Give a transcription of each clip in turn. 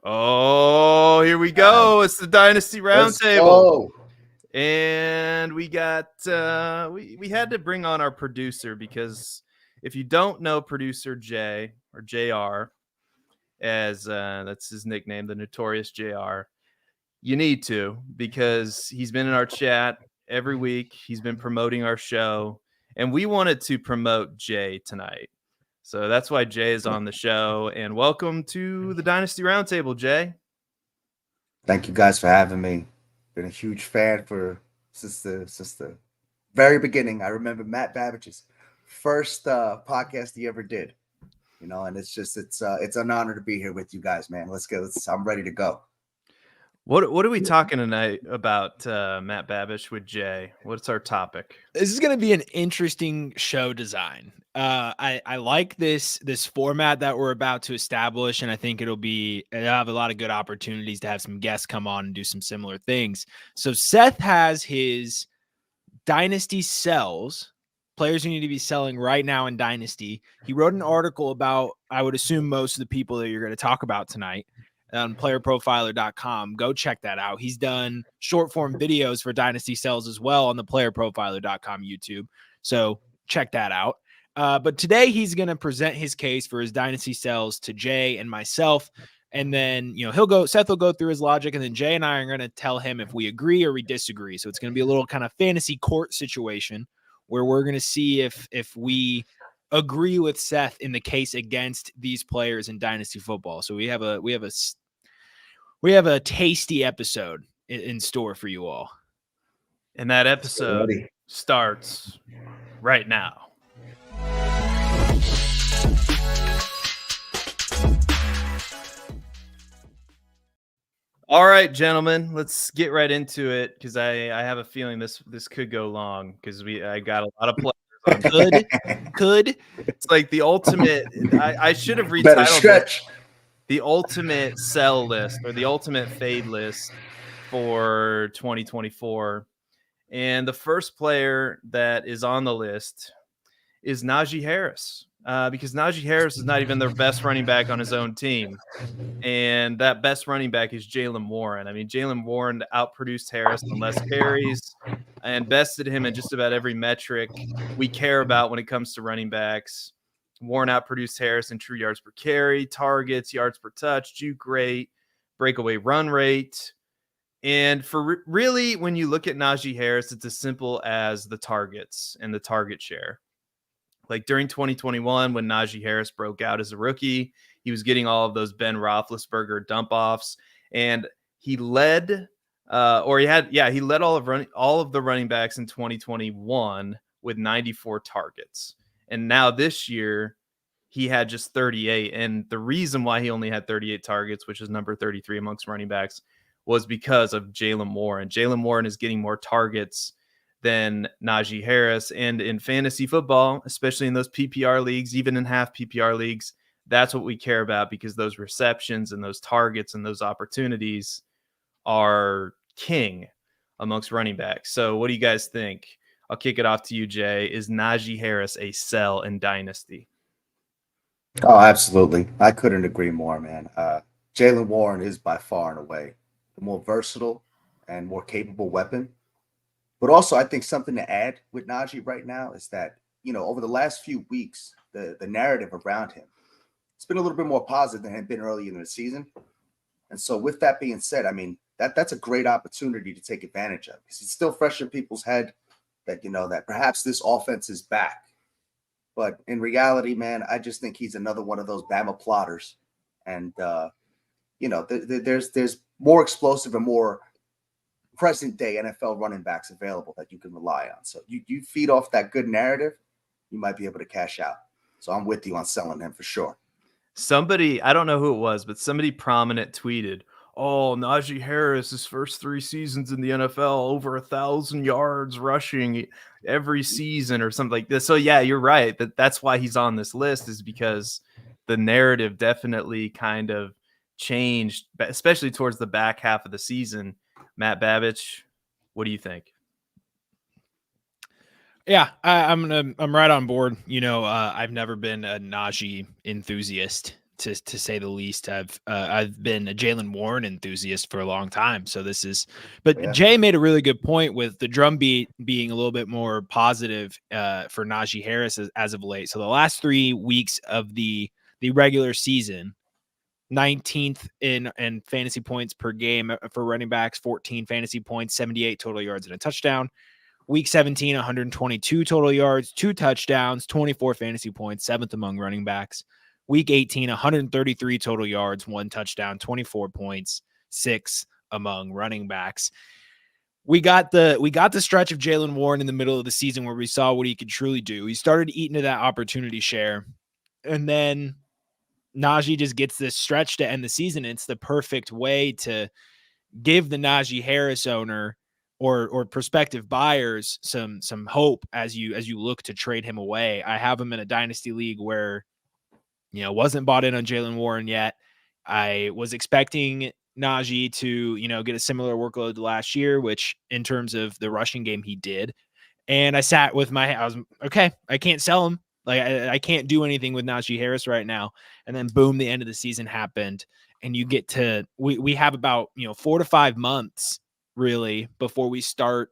Oh, here we go. It's the Dynasty Let's Roundtable. go. And we got we had to bring on our producer because if you don't know producer Jay or JR, as that's his nickname, the Notorious JayR, you need to, because he's been in our chat every week. He's been promoting our show, and we wanted to promote Jay tonight. So that's why Jay is on the show. And welcome to the Dynasty Roundtable, Jay. Thank you guys for having me. Been a huge fan since the very beginning. I remember Matt Babich's first podcast he ever did. And it's an honor to be here with you guys, man. Let's go. I'm ready to go. What are we talking tonight about, Matt Babich with Jay? What's our topic? This is going to be an interesting show design. I like this format that we're about to establish, and I think it'll have a lot of good opportunities to have some guests come on and do some similar things. So Seth has his Dynasty sells, players who need to be selling right now in Dynasty. He wrote an article about, I would assume, most of the people that you're going to talk about tonight on PlayerProfiler.com. Go check that out. He's done short form videos for Dynasty sells as well on the PlayerProfiler.com YouTube. So check that out. But today he's going to present his case for his Dynasty sells to Jay and myself. And then, Seth will go through his logic, and then Jay and I are going to tell him if we agree or we disagree. So it's going to be a little kind of fantasy court situation where we're going to see if we agree with Seth in the case against these players in Dynasty football. So we have a tasty episode in store for you all. And that episode starts right now. All right, gentlemen, let's get right into it, because I have a feeling this could go long, because I got a lot of players on. Could. It's like the ultimate. I should have retitled it the ultimate sell list, or the ultimate fade list for 2024. And the first player that is on the list is Najee Harris, because Najee Harris is not even their best running back on his own team. And that best running back is Jaylen Warren. I mean, Jaylen Warren outproduced Harris on less carries and bested him in just about every metric we care about when it comes to running backs. Warren outproduced Harris in true yards per carry, targets, yards per touch, juke rate, breakaway run rate. And for really, when you look at Najee Harris, it's as simple as the targets and the target share. Like during 2021, when Najee Harris broke out as a rookie, he was getting all of those Ben Roethlisberger dump offs, and he led, he led all of the running backs in 2021 with 94 targets. And now this year, he had just 38. And the reason why he only had 38 targets, which is number 33 amongst running backs, was because of Jaylen Warren. Jaylen Warren is getting more targets than Najee Harris. And in fantasy football, especially in those PPR leagues, even in half PPR leagues, that's what we care about, because those receptions and those targets and those opportunities are king amongst running backs. So what do you guys think? I'll kick it off to you, Jay. Is Najee Harris a sell in Dynasty? Oh, absolutely. I couldn't agree more, man. Jaylen Warren is by far and away the more versatile and more capable weapon. But also, I think something to add with Najee right now is that, over the last few weeks, the narrative around him, it's been a little bit more positive than it had been earlier in the season. And so with that being said, I mean, that's a great opportunity to take advantage of, because it's still fresh in people's head that, that perhaps this offense is back. But in reality, man, I just think he's another one of those Bama plotters. And, there's more explosive and more present day NFL running backs available that you can rely on. So you feed off that good narrative, you might be able to cash out. So I'm with you on selling him for sure. Somebody, I don't know who it was, but somebody prominent tweeted, "Oh, Najee Harris, his first 3 seasons in the NFL, over 1,000 yards rushing every season," or something like this. So yeah, you're right. That's why he's on this list, is because the narrative definitely kind of changed, especially towards the back half of the season. Matt Babich, what do you think? Yeah, I'm right on board. I've never been a Najee enthusiast, to say the least. I've been a Jaylen Warren enthusiast for a long time. So this is, but Yeah. Jay made a really good point with the drumbeat being a little bit more positive for Najee Harris as of late. So the last 3 weeks of the regular season, 19th in fantasy points per game for running backs, 14 fantasy points, 78 total yards and a touchdown. Week 17, 122 total yards, 2 touchdowns, 24 fantasy points, 7th among running backs. Week 18, 133 total yards, 1 touchdown, 24 points, 6th among running backs. We got the stretch of Jaylen Warren in the middle of the season where we saw what he could truly do. He started eating to that opportunity share, and then Najee just gets this stretch to end the season. It's the perfect way to give the Najee Harris owner or prospective buyers some hope as you look to trade him away. I have him in a dynasty league where, wasn't bought in on Jaylen Warren yet. I was expecting Najee to, get a similar workload to last year, which in terms of the rushing game, he did. And I sat with I was okay. I can't sell him. Like I can't do anything with Najee Harris right now. And then boom, the end of the season happened. And you get to, we have about, 4 to 5 months really before we start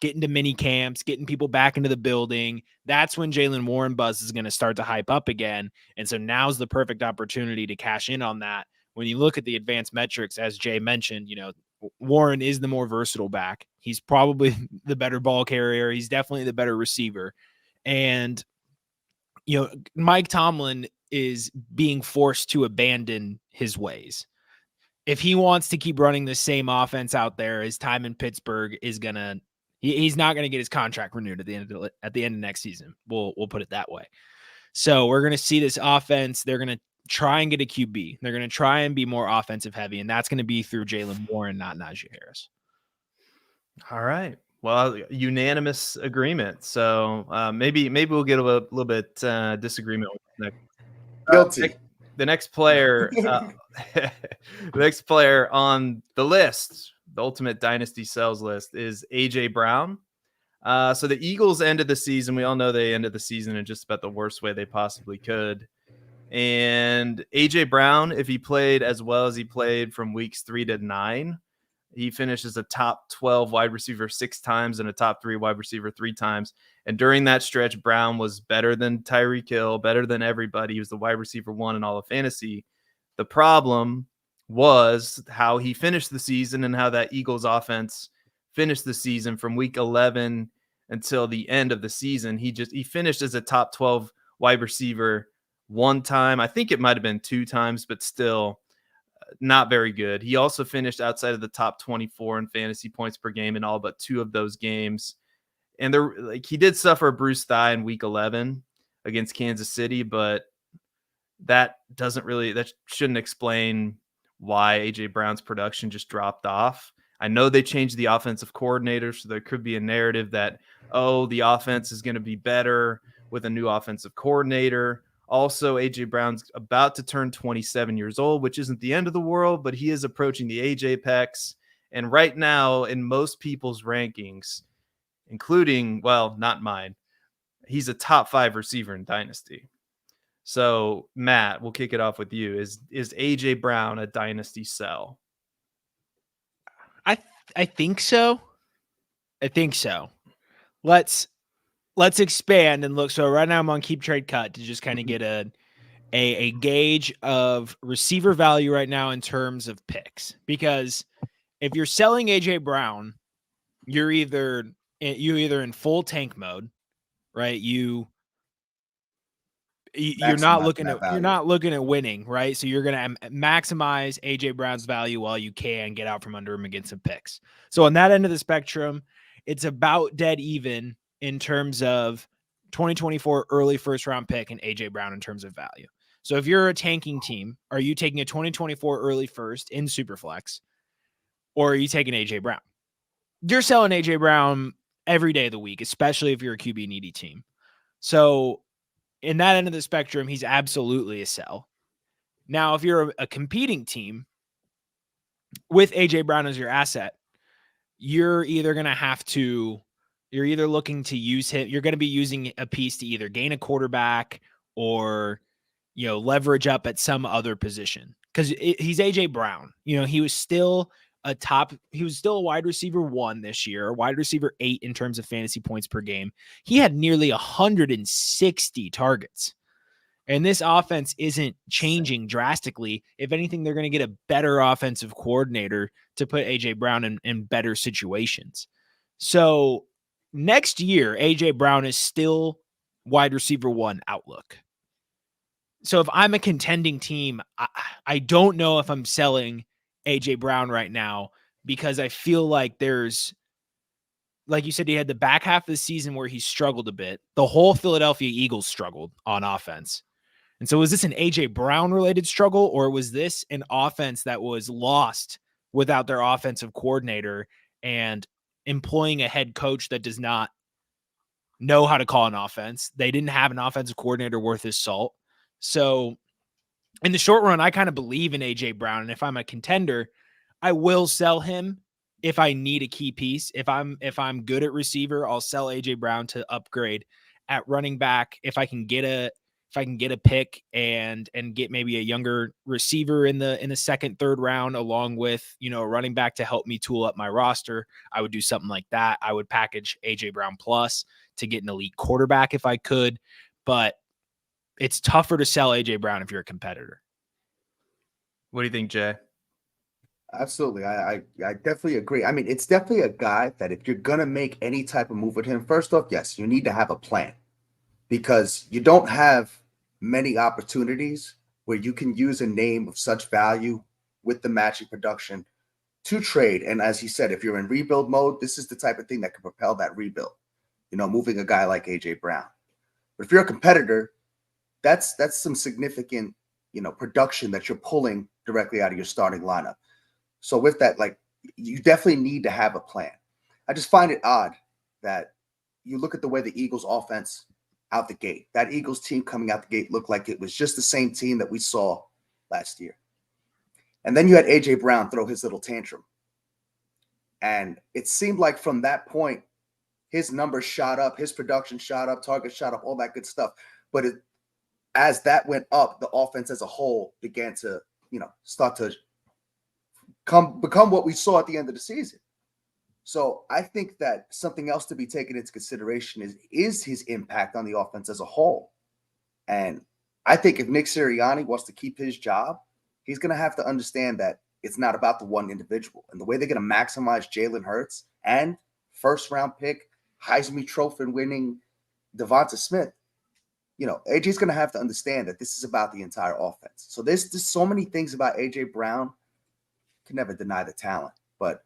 getting to mini camps, getting people back into the building. That's when Jaylen Warren buzz is going to start to hype up again. And so now's the perfect opportunity to cash in on that. When you look at the advanced metrics, as Jay mentioned, Warren is the more versatile back. He's probably the better ball carrier. He's definitely the better receiver. And, Mike Tomlin is being forced to abandon his ways. If he wants to keep running the same offense out there, his time in Pittsburgh is he's not going to get his contract renewed at the end of next season. We'll put it that way. So we're going to see this offense. They're going to try and get a QB. They're going to try and be more offensive heavy, and that's going to be through Jaylen Warren, not Najee Harris. All right. Well, unanimous agreement. So maybe we'll get a little bit disagreement with next. Guilty. The next player, the next player on the list, the ultimate dynasty sells list, is AJ Brown. So the Eagles ended the season. We all know they ended the season in just about the worst way they possibly could. And AJ Brown, if he played as well as he played from weeks 3 to 9, he finished as a top 12 wide receiver 6 times and a top 3 wide receiver 3 times. And during that stretch, Brown was better than Tyreek Hill, better than everybody. He was the wide receiver 1 in all of fantasy. The problem was how he finished the season and how that Eagles offense finished the season from week 11 until the end of the season. He finished as a top 12 wide receiver 1 time. I think it might have been 2 times, but still not very good. He also finished outside of the top 24 in fantasy points per game in all but 2 of those games. And he did suffer a bruised thigh in week 11 against Kansas City, but that shouldn't explain why AJ Brown's production just dropped off. I know they changed the offensive coordinator, so there could be a narrative that, the offense is going to be better with a new offensive coordinator. Also, AJ Brown's about to turn 27 years old, which isn't the end of the world, but he is approaching the age apex. And right now, in most people's rankings, including, not mine, he's a top 5 receiver in Dynasty. So, Matt, we'll kick it off with you. Is AJ Brown a Dynasty sell? I think so. Let's expand and look. So right now I'm on Keep Trade Cut to just kind of get a gauge of receiver value right now in terms of picks. Because if you're selling AJ Brown, you're either in full tank mode, right? You're not looking at winning, right? So you're going to maximize AJ Brown's value while you can get out from under him and get some picks. So on that end of the spectrum, it's about dead even in terms of 2024 early first round pick and AJ Brown in terms of value. So if you're a tanking team, are you taking a 2024 early first in Superflex, or are you taking AJ Brown? You're selling AJ Brown every day of the week, especially if you're a QB needy team. So in that end of the spectrum, he's absolutely a sell. Now, if you're a competing team with AJ Brown as your asset, you're either looking to use him. You're going to be using a piece to either gain a quarterback or leverage up at some other position, because he's AJ Brown. He was still a wide receiver 1 this year, a wide receiver 8 in terms of fantasy points per game. He had nearly 160 targets. And this offense isn't changing drastically. If anything, they're going to get a better offensive coordinator to put AJ Brown in better situations. So next year, AJ Brown is still wide receiver 1 outlook. So if I'm a contending team, I don't know if I'm selling AJ Brown right now, because I feel like there's, like you said, he had the back half of the season where he struggled a bit. The whole Philadelphia Eagles struggled on offense. And so was this an AJ Brown related struggle, or was this an offense that was lost without their offensive coordinator and employing a head coach that does not know how to call an offense? They didn't have an offensive coordinator worth his salt. So in the short run, I kind of believe in AJ Brown. And if I'm a contender, I will sell him if I need a key piece. If I'm good at receiver, I'll sell AJ Brown to upgrade at running back. If I can get a pick and get maybe a younger receiver in the second, third round, along with, a running back to help me tool up my roster, I would do something like that. I would package AJ Brown plus to get an elite quarterback if I could, but it's tougher to sell AJ Brown if you're a competitor. What do you think, Jay? Absolutely. I definitely agree. I mean, it's definitely a guy that if you're going to make any type of move with him, first off, yes, you need to have a plan, because you don't have many opportunities where you can use a name of such value with the matching production to trade. And as he said, if you're in rebuild mode, this is the type of thing that can propel that rebuild, moving a guy like AJ Brown. But if you're a competitor, that's some significant, production that you're pulling directly out of your starting lineup. So with that, like, you definitely need to have a plan. I just find it odd that you look at the way the Eagles offense out the gate, that Eagles team coming out the gate looked like it was just the same team that we saw last year. And then you had AJ Brown throw his little tantrum. And it seemed like from that point, his numbers shot up, his production shot up, targets shot up, all that good stuff. But as that went up, the offense as a whole began to, start to become what we saw at the end of the season. So I think that something else to be taken into consideration is his impact on the offense as a whole. And I think if Nick Sirianni wants to keep his job, he's going to have to understand that it's not about the one individual. And the way they're going to maximize Jalen Hurts and first-round pick, Heisman Trophy winning Devonta Smith, AJ's going to have to understand that this is about the entire offense. So there's just so many things about AJ Brown. Can never deny the talent, but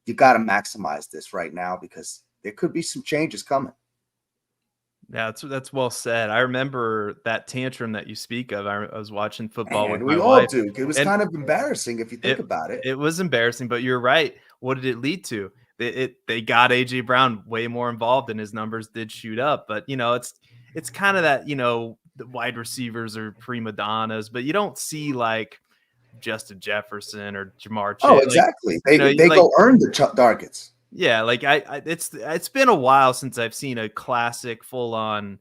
you got to maximize this right now, because there could be some changes coming. Yeah, that's well said. I remember that tantrum that you speak of. I was watching football with my we all wife. do. It was kind of embarrassing if you think about it. It was embarrassing, but you're right. What did it lead to? They got AJ Brown way more involved, and his numbers did shoot up. But it's kind of that the wide receivers are prima donnas, but you don't see like Justin Jefferson or Jamar Chase. Oh, exactly. They go earn the targets. Yeah, like it's been a while since I've seen a classic full on,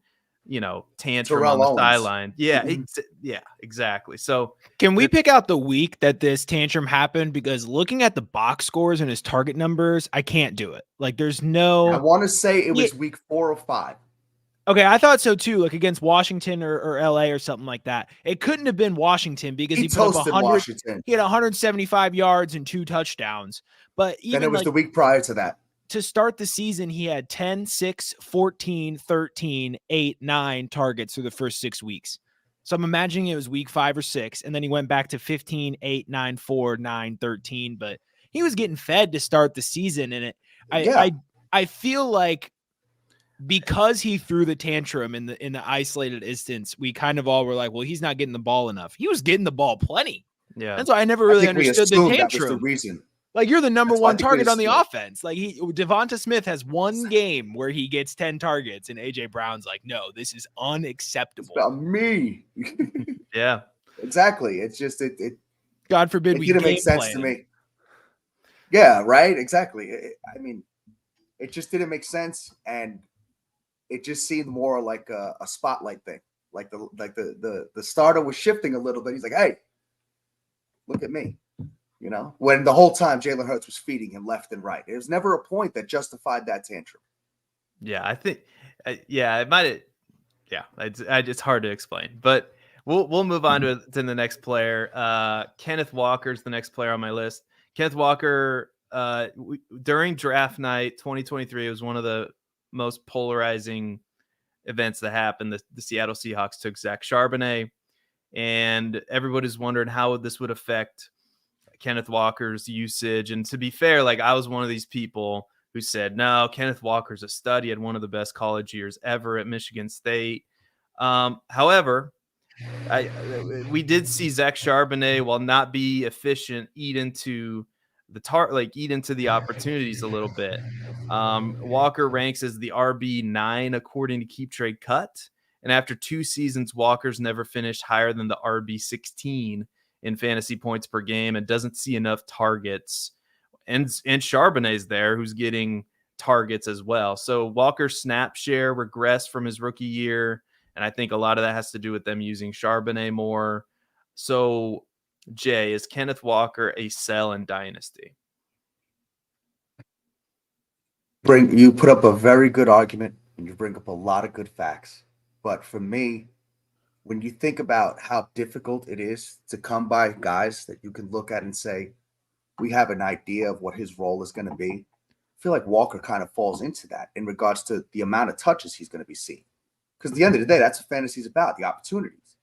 tantrum Terrell on the Owens. sideline. Yeah, Mhm. yeah, exactly. So can we pick out the week that this tantrum happened? Because looking at the box scores and his target numbers, I can't do it. Like, there's no. I want to say it was week 4 or 5. Okay, I thought so too, like against Washington or LA or something like that. It couldn't have been Washington, because he put up 100. Washington. He had 175 yards and 2 touchdowns. But even then it was the week prior to that. To start the season, he had 10, 6, 14, 13, 8, 9 targets through the first 6 weeks. So I'm imagining it was week 5 or 6, and then he went back to 15, 8, 9, 4, 9, 13. But he was getting fed to start the season, and I feel like, because he threw the tantrum in the isolated instance, we kind of all were like, well, he's not getting the ball enough. He was getting the ball plenty. Yeah. That's why I never really understood the tantrum. That was the reason. Like, you're the number one target on the offense. Like, Devonta Smith has one game where he gets 10 targets, and AJ Brown's like, no, this is unacceptable. It's about me. Yeah. Exactly. It's just it. God forbid we didn't make sense to me. Yeah, right. Exactly. I mean, it just didn't make sense, and it just seemed more like a spotlight thing. Like the starter was shifting a little bit. He's like, hey, look at me. When the whole time Jalen Hurts was feeding him left and right. There was never a point that justified that tantrum. Yeah, I think, it might. Yeah, it's hard to explain, but we'll move on to the next player. Kenneth Walker's the next player on my list. Kenneth Walker, during draft night 2023, it was one of the most polarizing events that happened. The Seattle Seahawks took Zach Charbonnet, and everybody's wondering how this would affect Kenneth Walker's usage. And to be fair, like, I was one of these people who said, no, Kenneth Walker's a stud. He had one of the best college years ever at Michigan State. However, we did see Zach Charbonnet, while not be efficient, eat into the opportunities a little bit. Walker ranks as the RB9 according to Keep Trade Cut, and after 2 seasons, Walker's never finished higher than the RB16 in fantasy points per game, and doesn't see enough targets. And Charbonnet's there, who's getting targets as well. So Walker's snap share regressed from his rookie year, and I think a lot of that has to do with them using Charbonnet more. So, Jay, is Kenneth Walker a sell in Dynasty? You put up a very good argument, and you bring up a lot of good facts. But for me, when you think about how difficult it is to come by guys that you can look at and say, we have an idea of what his role is going to be, I feel like Walker kind of falls into that in regards to the amount of touches he's going to be seeing. Because at the end of the day, that's what fantasy is about, the opportunities.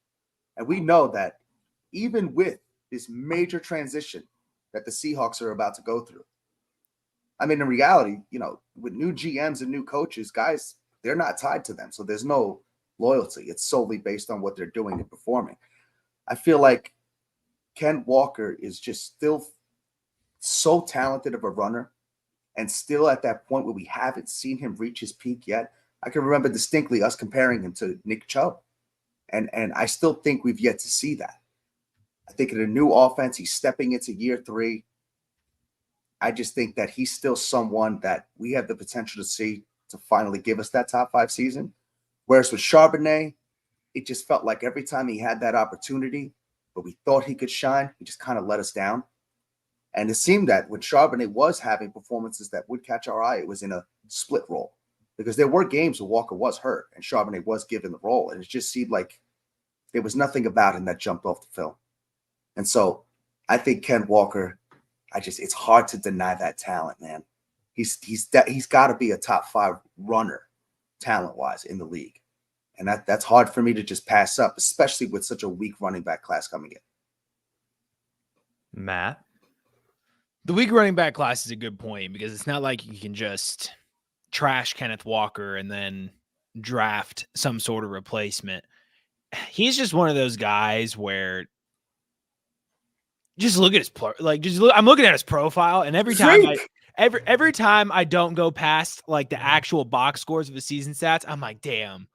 And we know that even with this major transition that the Seahawks are about to go through, I mean, in reality, with new GMs and new coaches, guys, they're not tied to them. So there's no loyalty. It's solely based on what they're doing and performing. I feel like Ken Walker is just still so talented of a runner, and still at that point where we haven't seen him reach his peak yet. I can remember distinctly us comparing him to Nick Chubb. And I still think we've yet to see that. I think in a new offense, he's stepping into year 3. I just think that he's still someone that we have the potential to see to finally give us that top 5 season. Whereas with Charbonnet, it just felt like every time he had that opportunity, but we thought he could shine, he just kind of let us down. And it seemed that when Charbonnet was having performances that would catch our eye, it was in a split role. Because there were games where Walker was hurt and Charbonnet was given the role. And it just seemed like there was nothing about him that jumped off the film. And so I think Ken Walker, it's hard to deny that talent, man. He's got to be a top 5 runner talent-wise in the league. And that's hard for me to just pass up, especially with such a weak running back class coming in. Matt? The weak running back class is a good point, because it's not like you can just trash Kenneth Walker and then draft some sort of replacement. He's just one of those guys where just look at his I'm looking at his profile, and every time I don't go past like the actual box scores of the season stats, I'm like, damn.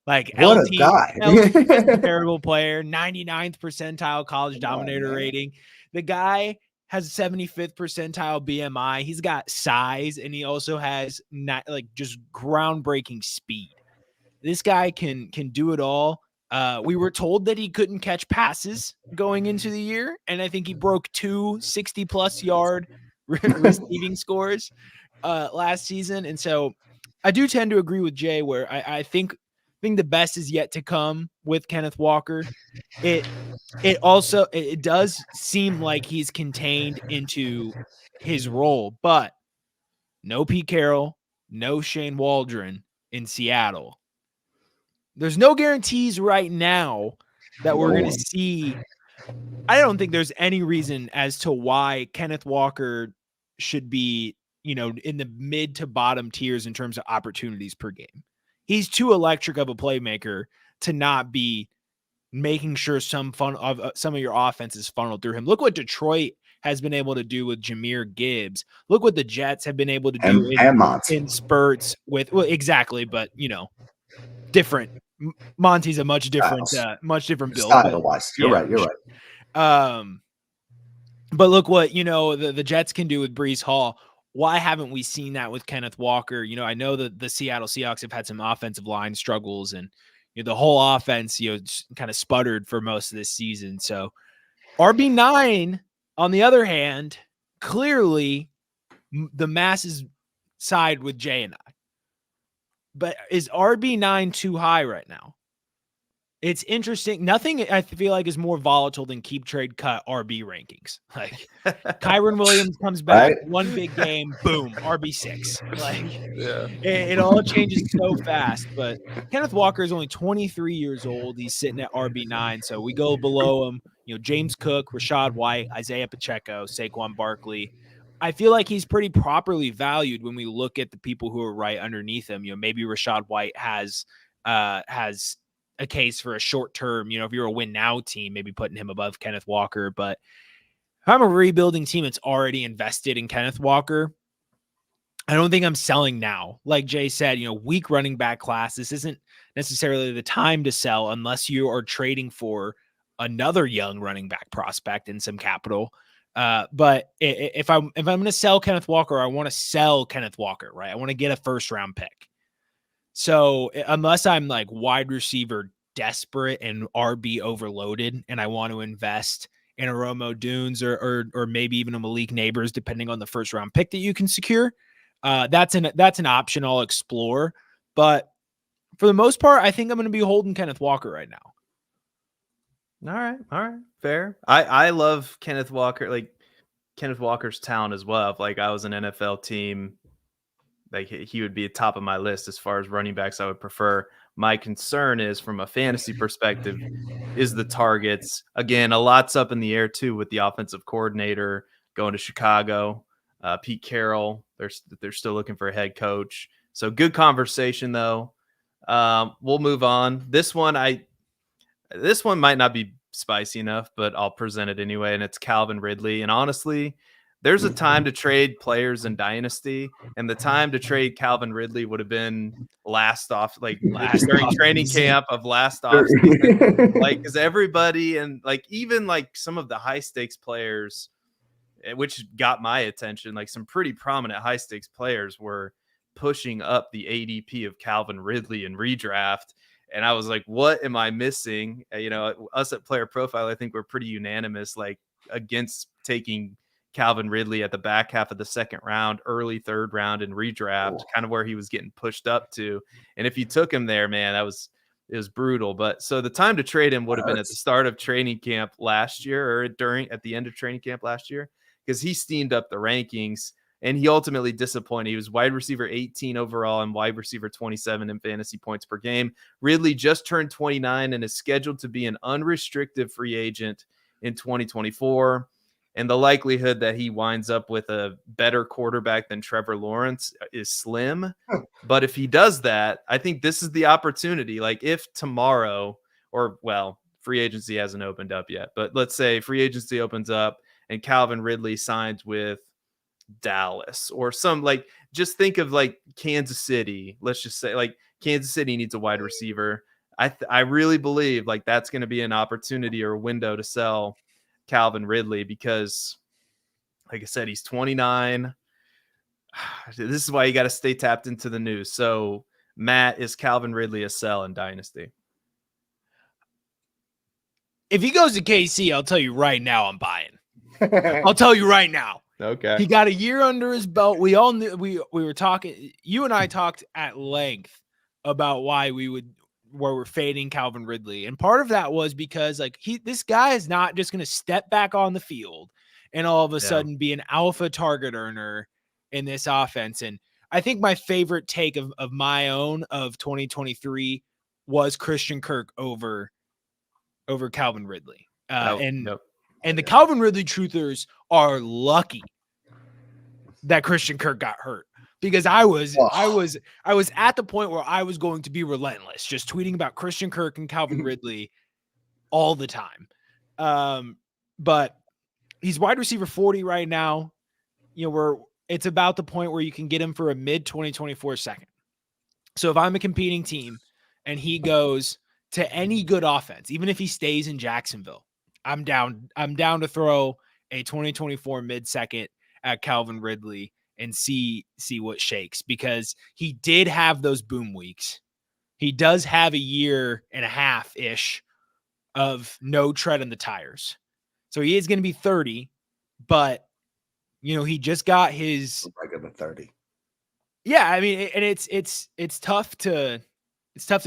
Like, what LT, a guy. LT is a terrible player, 99th percentile college dominator rating. The guy has 75th percentile BMI. He's got size, and he also has just groundbreaking speed. This guy can do it all. We were told that he couldn't catch passes going into the year, and I think he broke 2 60-plus yard receiving scores last season. And so I do tend to agree with Jay, where I think the best is yet to come with Kenneth Walker. It does seem like he's contained into his role, but no Pete Carroll, no Shane Waldron in Seattle. There's no guarantees right now that we're going to see. I don't think there's any reason as to why Kenneth Walker should be, in the mid to bottom tiers in terms of opportunities per game. He's too electric of a playmaker to not be making sure some of your offense is funneled through him. Look what Detroit has been able to do with Jahmyr Gibbs. Look what the Jets have been able to do in spurts with, exactly, but different. Monty's a much different build. Style-wise. You're right. But look what, the Jets can do with Breece Hall. Why haven't we seen that with Kenneth Walker? I know that the Seattle Seahawks have had some offensive line struggles, and the whole offense, kind of sputtered for most of this season. So RB9, on the other hand, clearly the masses side with Jay and I. But is RB9 too high right now? It's interesting. Nothing I feel like is more volatile than keep trade cut RB rankings. Like Kyron Williams comes back, one big game, boom, RB6. Like it all changes so fast. But Kenneth Walker is only 23 years old. He's sitting at RB9. So we go below him. James Cook, Rashad White, Isaiah Pacheco, Saquon Barkley. I feel like he's pretty properly valued when we look at the people who are right underneath him. Maybe Rashad White has a case for a short term, if you're a win now team, maybe putting him above Kenneth Walker. But if I'm a rebuilding team that's already invested in Kenneth Walker, I don't think I'm selling now. Like Jay said, weak running back class. This isn't necessarily the time to sell unless you are trading for another young running back prospect and some capital. But if I'm going to sell Kenneth Walker, I want to sell Kenneth Walker, right? I want to get a first round pick. So unless I'm like wide receiver desperate and RB overloaded, and I want to invest in a Romo Dunes or maybe even a Malik Neighbors, depending on the first round pick that you can secure, that's an option I'll explore. But for the most part, I think I'm going to be holding Kenneth Walker right now. All right, fair. I love Kenneth Walker, like Kenneth Walker's talent as well. If like I was an NFL team, like he would be top of my list as far as running backs I would prefer. My concern is from a fantasy perspective is the targets. Again, a lot's up in the air too with the offensive coordinator going to Chicago. Pete Carroll, they're still looking for a head coach. So good conversation though. We'll move on. This one might not be spicy enough, but I'll present it anyway. And it's Calvin Ridley. And honestly, there's a time to trade players in Dynasty, and the time to trade Calvin Ridley would have been during training camp of last off season. Like, because everybody and like even like some of the high stakes players, which got my attention, like some pretty prominent high stakes players were pushing up the ADP of Calvin Ridley in redraft. And I was like, what am I missing? Us at Player Profile, I think we're pretty unanimous, like against taking Calvin Ridley at the back half of the second round, early third round in redraft, kind of where he was getting pushed up to. And if you took him there, man, it was brutal. But so the time to trade him would have been at the start of training camp last year or at the end of training camp last year, because he steamed up the rankings. And he ultimately disappointed. He was wide receiver 18 overall and wide receiver 27 in fantasy points per game. Ridley just turned 29 and is scheduled to be an unrestricted free agent in 2024. And the likelihood that he winds up with a better quarterback than Trevor Lawrence is slim. But if he does that, I think this is the opportunity. Like if tomorrow, free agency hasn't opened up yet, but let's say free agency opens up and Calvin Ridley signs with Dallas or just think of like Kansas City. Let's just say like Kansas City needs a wide receiver. I really believe like that's going to be an opportunity or a window to sell Calvin Ridley because, like I said, he's 29. This is why you got to stay tapped into the news. So, Matt, is Calvin Ridley a sell in Dynasty? If he goes to KC, I'll tell you right now I'm buying. I'll tell you right now. Okay. He got a year under his belt. We all knew we were talking. You and I talked at length about why we're fading Calvin Ridley. And part of that was because this guy is not just going to step back on the field and all of a sudden be an alpha target earner in this offense. And I think my favorite take of my own of 2023 was Christian Kirk over Calvin Ridley. And the Calvin Ridley truthers are lucky that Christian Kirk got hurt. Because I was at the point where I was going to be relentless, just tweeting about Christian Kirk and Calvin Ridley all the time. But he's wide receiver 40 right now. It's about the point where you can get him for a mid 2024 second. So if I'm a competing team and he goes to any good offense, even if he stays in Jacksonville, I'm down to throw a 2024 mid second at Calvin Ridley and see what shakes, because he did have those boom weeks. he does have a year and a half ish of no tread on the tires. So he is going to be 30, but he just got his regular 30. Yeah, I mean, and it's tough to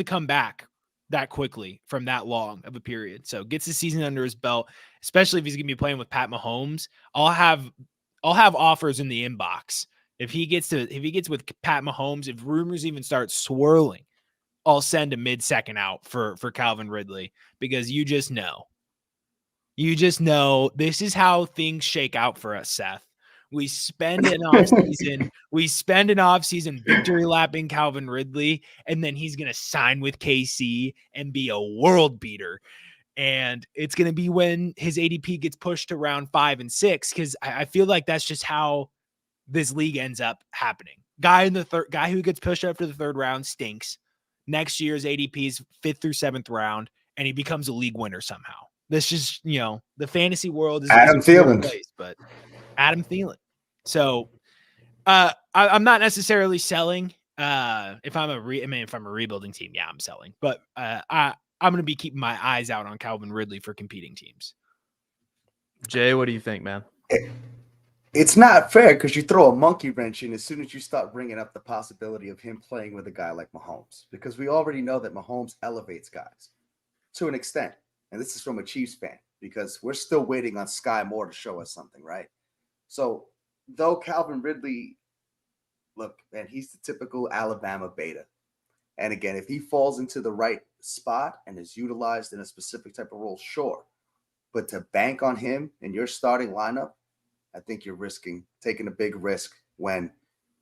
come back that quickly from that long of a period. So gets the season under his belt, especially if he's gonna be playing with Pat Mahomes. I'll have offers in the inbox if he gets with Pat Mahomes. If rumors even start swirling, I'll send a mid-second out for Calvin Ridley, because you just know this is how things shake out for us, Seth. We spend an offseason victory lapping Calvin Ridley, and then he's going to sign with KC and be a world beater. And it's going to be when his ADP gets pushed to round 5 and 6, because I feel like that's just how this league ends up happening. Guy who gets pushed up to the 3rd round stinks. Next year's ADP is 5th through 7th round, and he becomes a league winner somehow. This just, the fantasy world is Adam Thielen. Place, but Adam Thielen. So I'm not necessarily selling. If I'm a rebuilding team, yeah, I'm selling. But I'm going to be keeping my eyes out on Calvin Ridley for competing teams. Jay, what do you think, man? It's not fair, because you throw a monkey wrench in as soon as you start bringing up the possibility of him playing with a guy like Mahomes, because we already know that Mahomes elevates guys to an extent. And this is from a Chiefs fan, because we're still waiting on Sky Moore to show us something, right? So though Calvin Ridley, look, man, he's the typical Alabama beta. And again, if he falls into the right spot and is utilized in a specific type of role, sure. But to bank on him in your starting lineup, I think you're taking a big risk when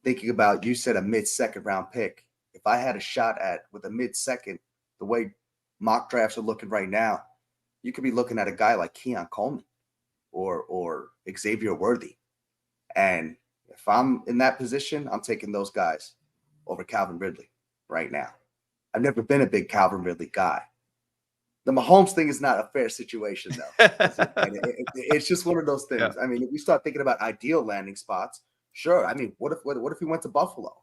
thinking about, you said a mid-second round pick. If I had a shot with a mid-second, the way mock drafts are looking right now, you could be looking at a guy like Keon Coleman or Xavier Worthy. And if I'm in that position, I'm taking those guys over Calvin Ridley right now. I've never been a big Calvin Ridley guy. The Mahomes thing is not a fair situation, though. It's just one of those things. Yeah. I mean, if we start thinking about ideal landing spots, sure. I mean, what if he went to Buffalo?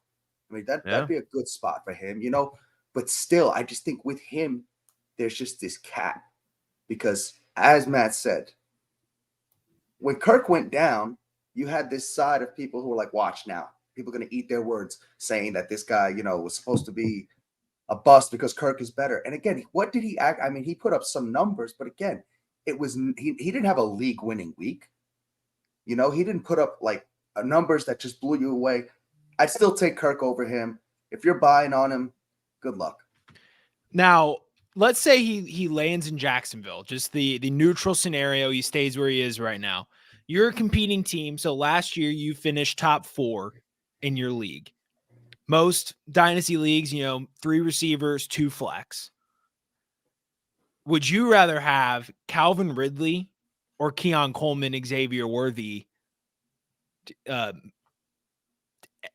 I mean, that'd be a good spot for him, But still, I just think with him, there's just this cap. Because as Matt said, when Kirk went down, you had this side of people who were like, watch now. People are going to eat their words, saying that this guy, was supposed to be a bust because Kirk is better. And again, what did he act? I mean, he put up some numbers, but again, it was he didn't have a league winning week. He didn't put up like numbers that just blew you away. I'd still take Kirk over him. If you're buying on him, good luck. Now, let's say he lands in Jacksonville, just the neutral scenario. He stays where he is right now. You're a competing team. So last year you finished top 4 in your league. Most dynasty leagues, 3 receivers, 2 flex. Would you rather have Calvin Ridley or Keon Coleman, Xavier Worthy,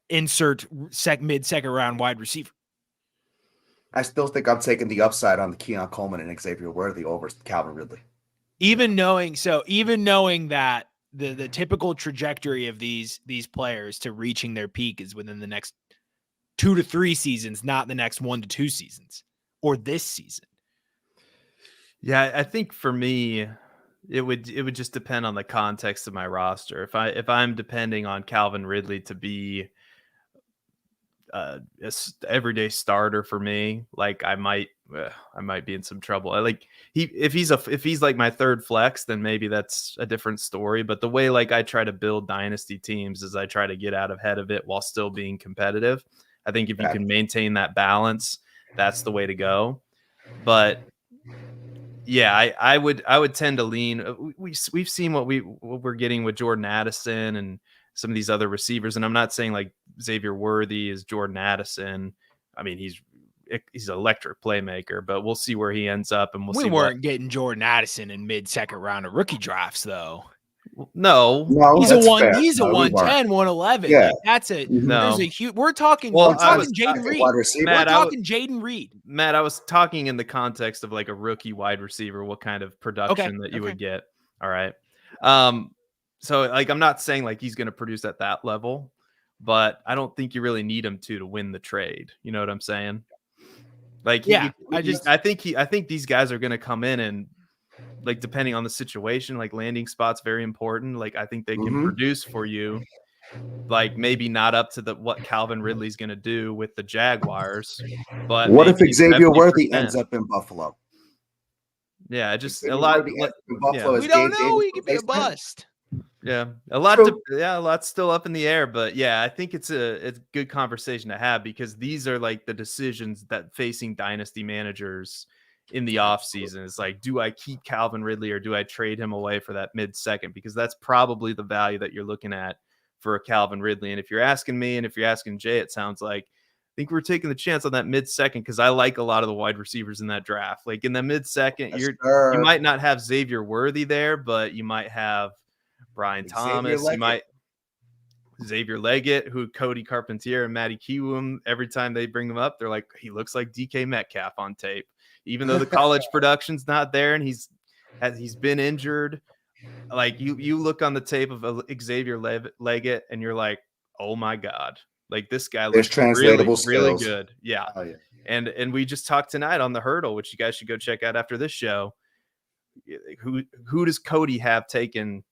insert mid-second round wide receiver? I still think I'm taking the upside on the Keon Coleman and Xavier Worthy over Calvin Ridley. Even knowing that the typical trajectory of these players to reaching their peak is within the next 2 to 3 seasons, not the next 1 to 2 seasons or this season. Yeah, I think for me, it would just depend on the context of my roster. If I'm depending on Calvin Ridley to be a everyday starter for me, like I might be in some trouble. If he's like my 3rd flex, then maybe that's a different story. But the way like I try to build dynasty teams is I try to get out ahead of it while still being competitive. I think if you can maintain that balance, that's the way to go. But yeah, I would tend to lean. We've seen what we're getting with Jordan Addison and some of these other receivers, and I'm not saying like Xavier Worthy is Jordan Addison. I mean, he's an electric playmaker, but we'll see where he ends up, and we weren't getting Jordan Addison in mid-second round of rookie drafts, though. No, he's a 110, 111. Yeah. Like, that's a there's a huge. We're talking Jaden Reed. Matt, we're talking Jaden Reed. Matt, I was talking in the context of like a rookie wide receiver, what kind of production that you would get. All right. So like I'm not saying like he's going to produce at that level, but I don't think you really need him to win the trade. You know what I'm saying? Like, I think these guys are going to come in and, like, depending on the situation, like landing spots very important. Like, I think they can produce for you. Like, maybe not up to what Calvin Ridley's going to do with the Jaguars, but what if maybe Xavier 70%. Worthy ends up in Buffalo? Yeah, just Xavier a lot. Worthy ends up in Buffalo We don't know. He could be a bust. Yeah, a lot's still up in the air, but yeah, I think it's a good conversation to have, because these are like the decisions that facing dynasty managers in the offseason. It's like, do I keep Calvin Ridley or do I trade him away for that mid-second? Because that's probably the value that you're looking at for a Calvin Ridley. And if you're asking me, and if you're asking Jay, it sounds like I think we're taking the chance on that mid-second, because I like a lot of the wide receivers in that draft. Like in the mid-second, you might not have Xavier Worthy there, but you might have Brian Thomas, Xavier Leggett, who Cody Carpentier and Matty Kiwoom, every time they bring them up, they're like, he looks like DK Metcalf on tape, even though the college production's not there and he's been injured. Like you look on the tape of Xavier Leggett and you're like, oh my God, like this guy looks translatable really skills. good. Yeah. Oh, yeah. And we just talked tonight on the Hurdle, which you guys should go check out after this show. Who does Cody have taken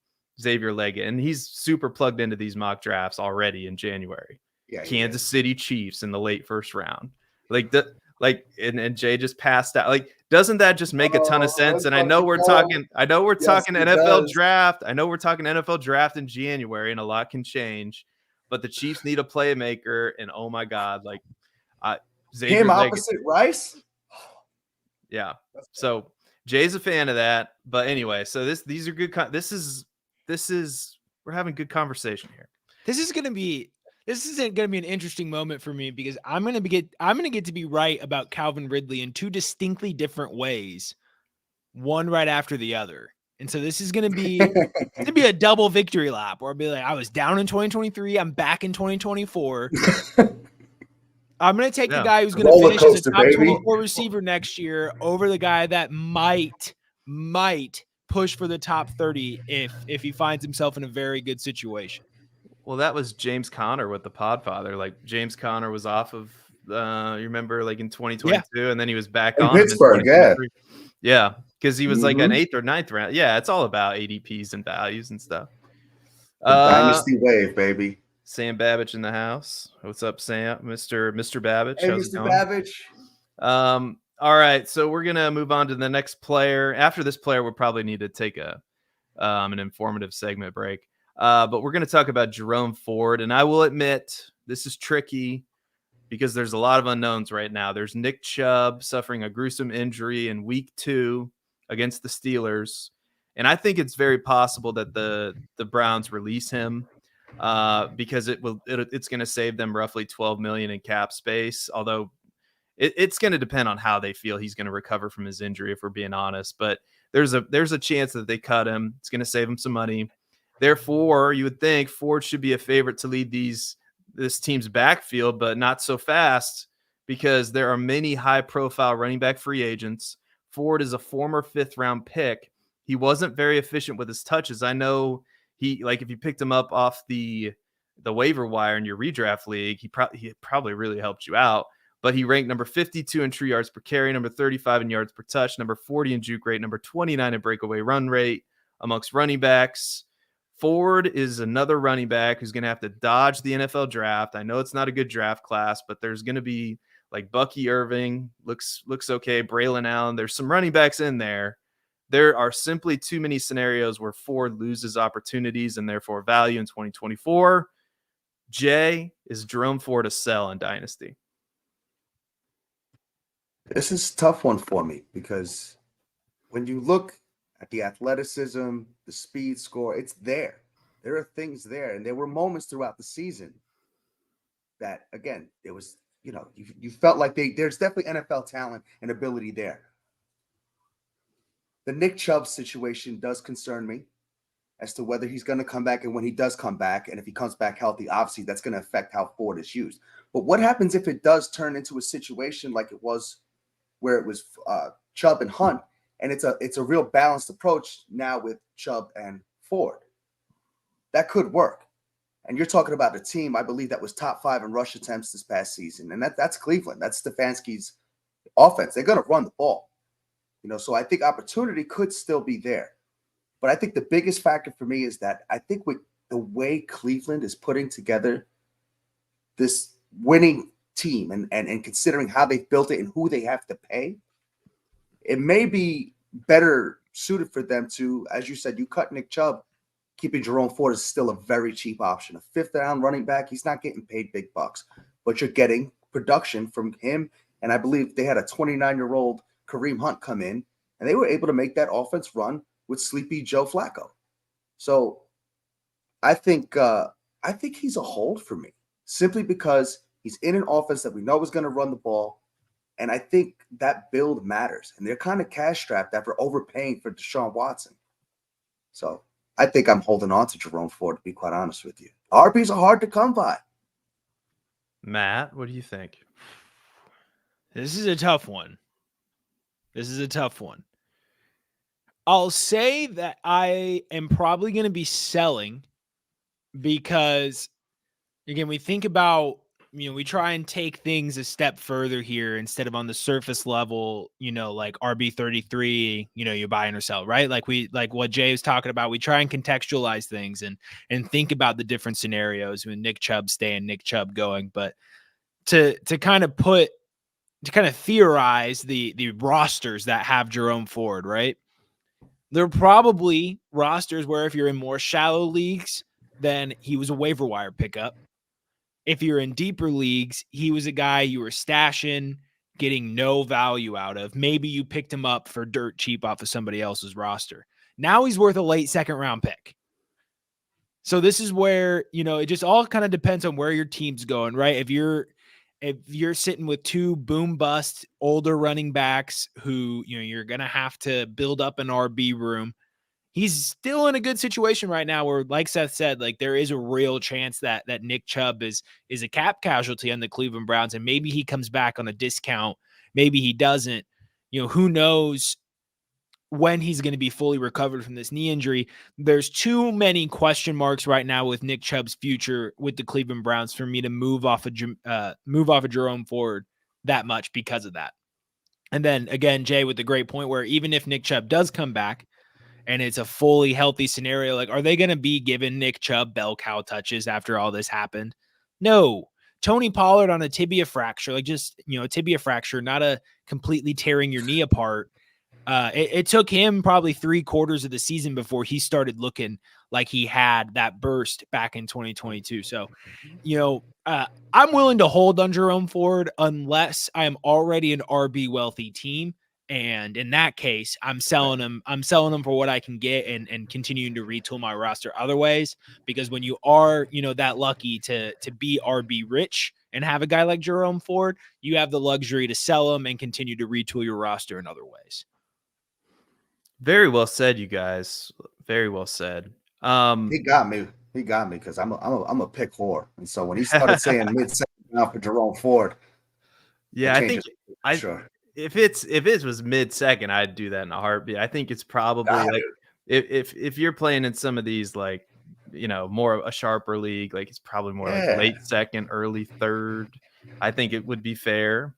Xavier Leggett? And he's super plugged into these mock drafts already in January. Yeah, Kansas City Chiefs in the late first round. And Jay just passed out. Like, doesn't that just make a ton of sense? And I know we're talking NFL draft. I know we're talking NFL draft in January, and a lot can change. But the Chiefs need a playmaker, and oh my God, like Xavier him Leggett. Opposite Rice. Yeah. So Jay's a fan of that. But anyway, so these are good. This is we're having good conversation here. This isn't going to be an interesting moment for me, because I'm going to get to be right about Calvin Ridley in two distinctly different ways, one right after the other. And so this is going to be a double victory lap, where I'll be like, I was down in 2023, I'm back in 2024. I'm going to take the guy who's going to finish as a top 24 receiver next year over the guy that might push for the top 30 if he finds himself in a very good situation. Well, that was James Conner with the Podfather. Like, James Conner was off of you remember, like in 2022, and then he was back on Pittsburgh. Yeah, because he was like an 8th or 9th round. Yeah, it's all about ADPs and values and stuff. Dynasty wave, baby. Sam Babich in the house. What's up, Sam? Mr. Babich. Hey, Mr. Babich. All right, so we're gonna move on to the next player. After this player, we'll probably need to take an informative segment break. But we're gonna talk about Jerome Ford, and I will admit this is tricky because there's a lot of unknowns right now. There's Nick Chubb suffering a gruesome injury in week 2 against the Steelers, and I think it's very possible that the Browns release him. Because it's going to save them roughly $12 million in cap space. Although it's going to depend on how they feel he's going to recover from his injury, if we're being honest. But there's a chance that they cut him. It's going to save him some money. Therefore, you would think Ford should be a favorite to lead this team's backfield, but not so fast, because there are many high-profile running back free agents. Ford is a former 5th-round pick. He wasn't very efficient with his touches. I know. If you picked him up off the waiver wire in your redraft league, he probably really helped you out. But he ranked number 52 in true yards per carry, number 35 in yards per touch, number 40 in juke rate, number 29 in breakaway run rate amongst running backs. Ford is another running back who's going to have to dodge the NFL draft. I know it's not a good draft class, but there's going to be like Bucky Irving looks okay, Braylon Allen. There's some running backs in there. There are simply too many scenarios where Ford loses opportunities and therefore value in 2024. Jay, is Jerome Ford a sell in Dynasty? This is a tough one for me, because when you look at the athleticism, the speed score, it's there. There are things there. And there were moments throughout the season that, again, it was, you felt like there's definitely NFL talent and ability there. The Nick Chubb situation does concern me as to whether he's going to come back, and when he does come back, and if he comes back healthy, obviously that's going to affect how Ford is used. But what happens if it does turn into a situation like it was where it was Chubb and Hunt, and it's a real balanced approach now with Chubb and Ford? That could work. And you're talking about a team, I believe, that was top 5 in rush attempts this past season, and that's Cleveland. That's Stefanski's offense. They're going to run the ball. So I think opportunity could still be there. But I think the biggest factor for me is that I think with the way Cleveland is putting together this winning team and considering how they've built it and who they have to pay, it may be better suited for them to, as you said, you cut Nick Chubb. Keeping Jerome Ford is still a very cheap option. A fifth-round running back, he's not getting paid big bucks, but you're getting production from him. And I believe they had a 29-year-old Kareem Hunt come in, and they were able to make that offense run with sleepy Joe Flacco. So I think he's a hold for me, simply because he's in an offense that we know is going to run the ball. And I think that build matters. And they're kind of cash-strapped after overpaying for Deshaun Watson. So I think I'm holding on to Jerome Ford, to be quite honest with you. RBs are hard to come by. Matt, what do you think? This is a tough one. I'll say that I am probably going to be selling because, again, we think about, we try and take things a step further here instead of on the surface level, like RB33, you buy and or sell, right? Like what Jay was talking about, we try and contextualize things and think about the different scenarios when Nick Chubb staying, Nick Chubb going. But to kind of theorize the rosters that have Jerome Ford, right? They're probably rosters where if you're in more shallow leagues, then he was a waiver wire pickup. If you're in deeper leagues, he was a guy you were stashing, getting no value out of. Maybe you picked him up for dirt cheap off of somebody else's roster. Now he's worth a late second-round pick. So this is where, it just all kind of depends on where your team's going, right? If you're sitting with two boom bust older running backs who, you're going to have to build up an RB room, he's still in a good situation right now where, like Seth said, like there is a real chance that Nick Chubb is a cap casualty on the Cleveland Browns, and maybe he comes back on a discount. Maybe he doesn't. Who knows when he's going to be fully recovered from this knee injury. There's too many question marks right now with Nick Chubb's future with the Cleveland Browns for me to move off of Jerome Ford that much because of that. And then again, Jay with the great point where even if Nick Chubb does come back and it's a fully healthy scenario, like, are they going to be giving Nick Chubb bell cow touches after all this happened? No. Tony Pollard on a tibia fracture, like just, a tibia fracture, not a completely tearing your knee apart. It took him probably 3/4 of the season before he started looking like he had that burst back in 2022. So, I'm willing to hold on Jerome Ford unless I am already an RB wealthy team. And in that case, I'm selling them. I'm selling them for what I can get and continuing to retool my roster otherwise, because when you are, that lucky to be RB rich and have a guy like Jerome Ford, you have the luxury to sell them and continue to retool your roster in other ways. Very well said, you guys. Very well said. He got me because I'm a pick whore, and so when he started saying mid-second round for Jerome Ford, yeah, I think if it was mid-second, I'd do that in a heartbeat. I think it's probably like if you're playing in some of these like more of a sharper league, like it's probably more like late second, early third. I think it would be fair.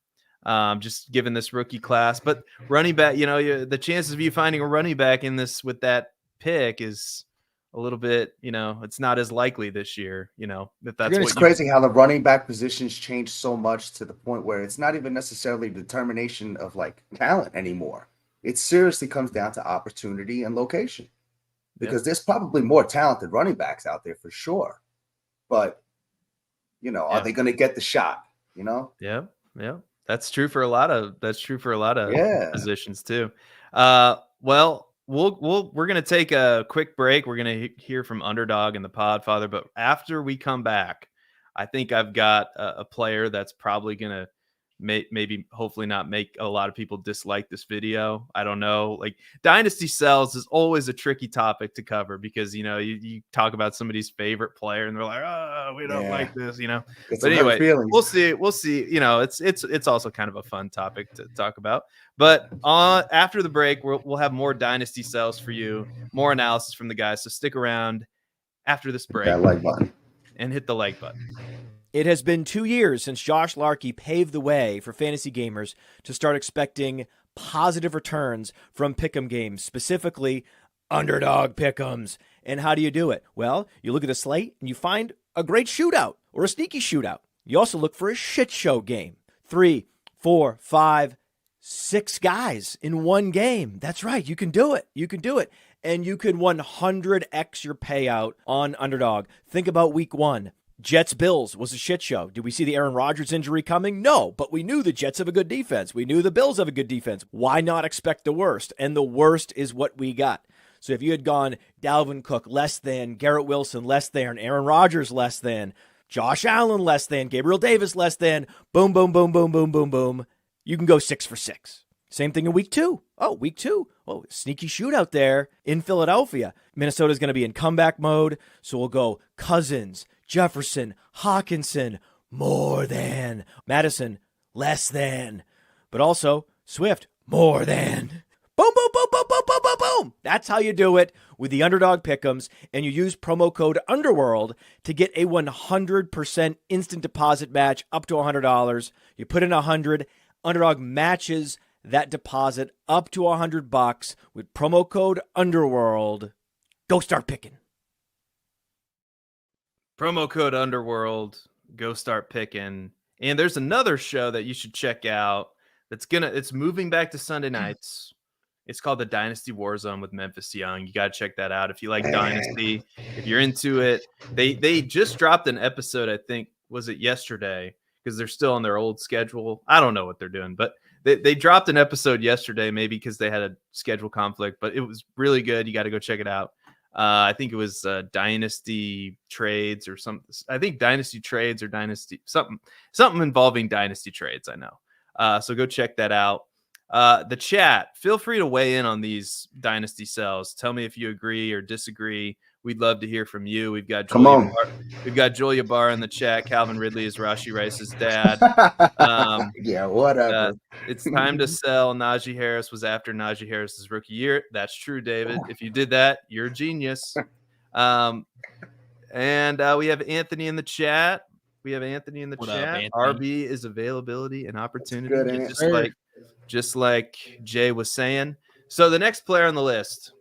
Just given this rookie class, but running back, the chances of you finding a running back in this with that pick is a little bit, it's not as likely this year, if that's it's crazy how the running back positions change so much to the point where it's not even necessarily determination of like talent anymore. It seriously comes down to opportunity and location, because there's probably more talented running backs out there for sure, but are they going to get the shot? Yeah. That's true for a lot of positions too. Well, we're gonna take a quick break. We're gonna hear from Underdog and the Podfather, but after we come back, I think I've got a player that's probably gonna maybe hopefully not make a lot of people dislike this video. I don't know. Like, dynasty sells is always a tricky topic to cover because you talk about somebody's favorite player and they're like, oh, we don't like this, It's but anyway, we'll see. It's also kind of a fun topic to talk about. But after the break, we'll have more dynasty sells for you, more analysis from the guys. So stick around after this break. That like button. And hit the like button. It has been 2 years since Josh Larkey paved the way for fantasy gamers to start expecting positive returns from pick'em games, specifically underdog pick'ems. And how do you do it? Well, you look at the slate and you find a great shootout or a sneaky shootout. You also look for a shit show game. 3, 4, 5, 6 guys in one game. That's right. You can do it. You can do it. And you can 100x your payout on Underdog. Think about week 1. Jets-Bills was a shit show. Did we see the Aaron Rodgers injury coming? No, but we knew the Jets have a good defense. We knew the Bills have a good defense. Why not expect the worst? And the worst is what we got. So if you had gone Dalvin Cook less than, Garrett Wilson less than, Aaron Rodgers less than, Josh Allen less than, Gabriel Davis less than, boom, boom, boom, boom, boom, boom, boom, you can go 6 for 6. Same thing in week 2. Oh, week 2. Oh, sneaky shootout there in Philadelphia. Minnesota's going to be in comeback mode, so we'll go Cousins, Jefferson, Hawkinson, more than, Madison, less than, but also Swift, more than. Boom, boom, boom, boom, boom, boom, boom, boom. That's how you do it with the Underdog Pick'ems, and you use promo code Underworld to get a 100% instant deposit match up to $100. You put in $100, Underdog matches that deposit up to $100 with promo code Underworld. Go start picking. Promo code Underworld. Go start picking. And there's another show that you should check out. It's moving back to Sunday nights. It's called the Dynasty Warzone with Memphis Young. You got to check that out if you like Dynasty. If you're into it, they just dropped an episode. I think was it yesterday because they're still on their old schedule. I don't know what they're doing, but they dropped an episode yesterday, maybe because they had a schedule conflict. But it was really good. You got to go check it out. I think it was Dynasty Trades or something. I think Dynasty Trades or Dynasty something involving Dynasty Trades. I know. So go check that out. The chat, feel free to weigh in on these dynasty sells. Tell me if you agree or disagree. We'd love to hear from you. We've got Julia Barr in the chat. Calvin Ridley is Rashi Rice's dad. Yeah, whatever. It's time to sell. Najee Harris was after Najee Harris's rookie year. That's true, David. If you did that, you're a genius. And we have Anthony in the chat. What up, Anthony? RB is availability and opportunity. Good, just like Jay was saying. So the next player on the list.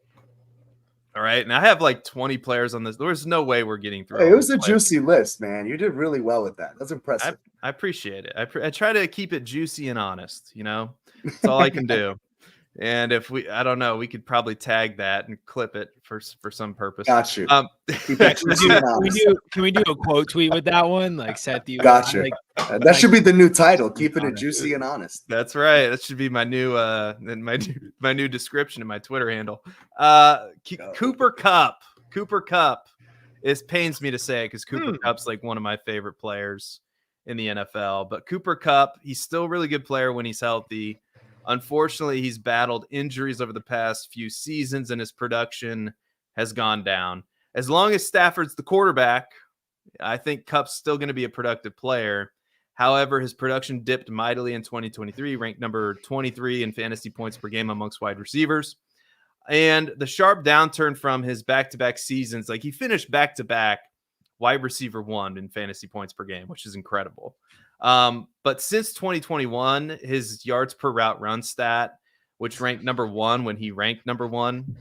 All right. And I have like 20 players on this. There's no way we're getting through. Hey, it was a juicy list, man. You did really well with that. That's impressive. I appreciate it. I try to keep it juicy and honest, That's all I can do. And if I don't know, we could probably tag that and clip it for some purpose. Got you. Can we do a quote tweet with that one? Like Seth Diewold. Got you. That should be the new title. Keeping it juicy and honest. That's right. That should be my new my new description in my Twitter handle. Cooper Kupp. It pains me to say it because Cooper Kupp's like one of my favorite players in the NFL. But Cooper Kupp, he's still a really good player when he's healthy. Unfortunately, he's battled injuries over the past few seasons, and his production has gone down. As long as Stafford's the quarterback, I think Kupp's still going to be a productive player. However, his production dipped mightily in 2023, ranked number 23 in fantasy points per game amongst wide receivers. And the sharp downturn from his back-to-back seasons, like he finished back-to-back wide receiver 1 in fantasy points per game, which is incredible. But since 2021, his yards per route run stat, which ranked number 1 when he ranked number 1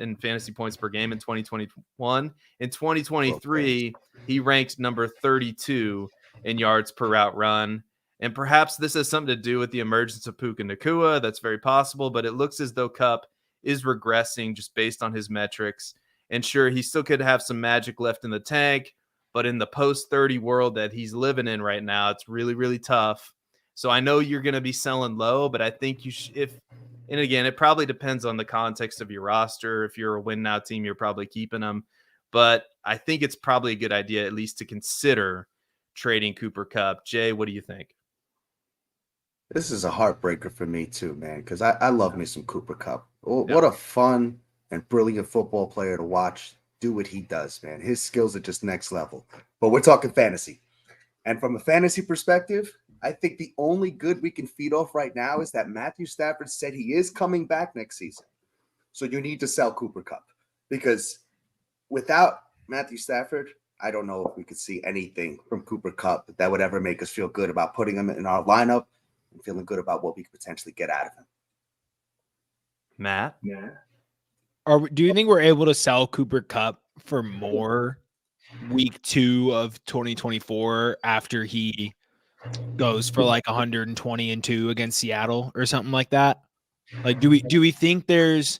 in fantasy points per game in 2021. In 2023, he ranked number 32 in yards per route run. And perhaps this has something to do with the emergence of Puka Nacua. That's very possible, but it looks as though Kupp is regressing just based on his metrics. And sure, he still could have some magic left in the tank, but in the post-30 world that he's living in right now, it's really, really tough. So I know you're going to be selling low, but I think you should, and again, it probably depends on the context of your roster. If you're a win-now team, you're probably keeping them. But I think it's probably a good idea at least to consider trading Cooper Kupp. Jay, what do you think? This is a heartbreaker for me too, man, because I love me some Cooper Kupp. What a fun and brilliant football player to watch do what he does, man. His skills are just next level. But we're talking fantasy. And from a fantasy perspective, I think the only good we can feed off right now is that Matthew Stafford said he is coming back next season. So you need to sell Cooper Kupp because without Matthew Stafford, I don't know if we could see anything from Cooper Kupp that would ever make us feel good about putting him in our lineup and feeling good about what we could potentially get out of him. Matt? Do you think we're able to sell Cooper Kupp for more week 2 of 2024 after he goes for like 120-2 against Seattle or something like that? Like, do we think there's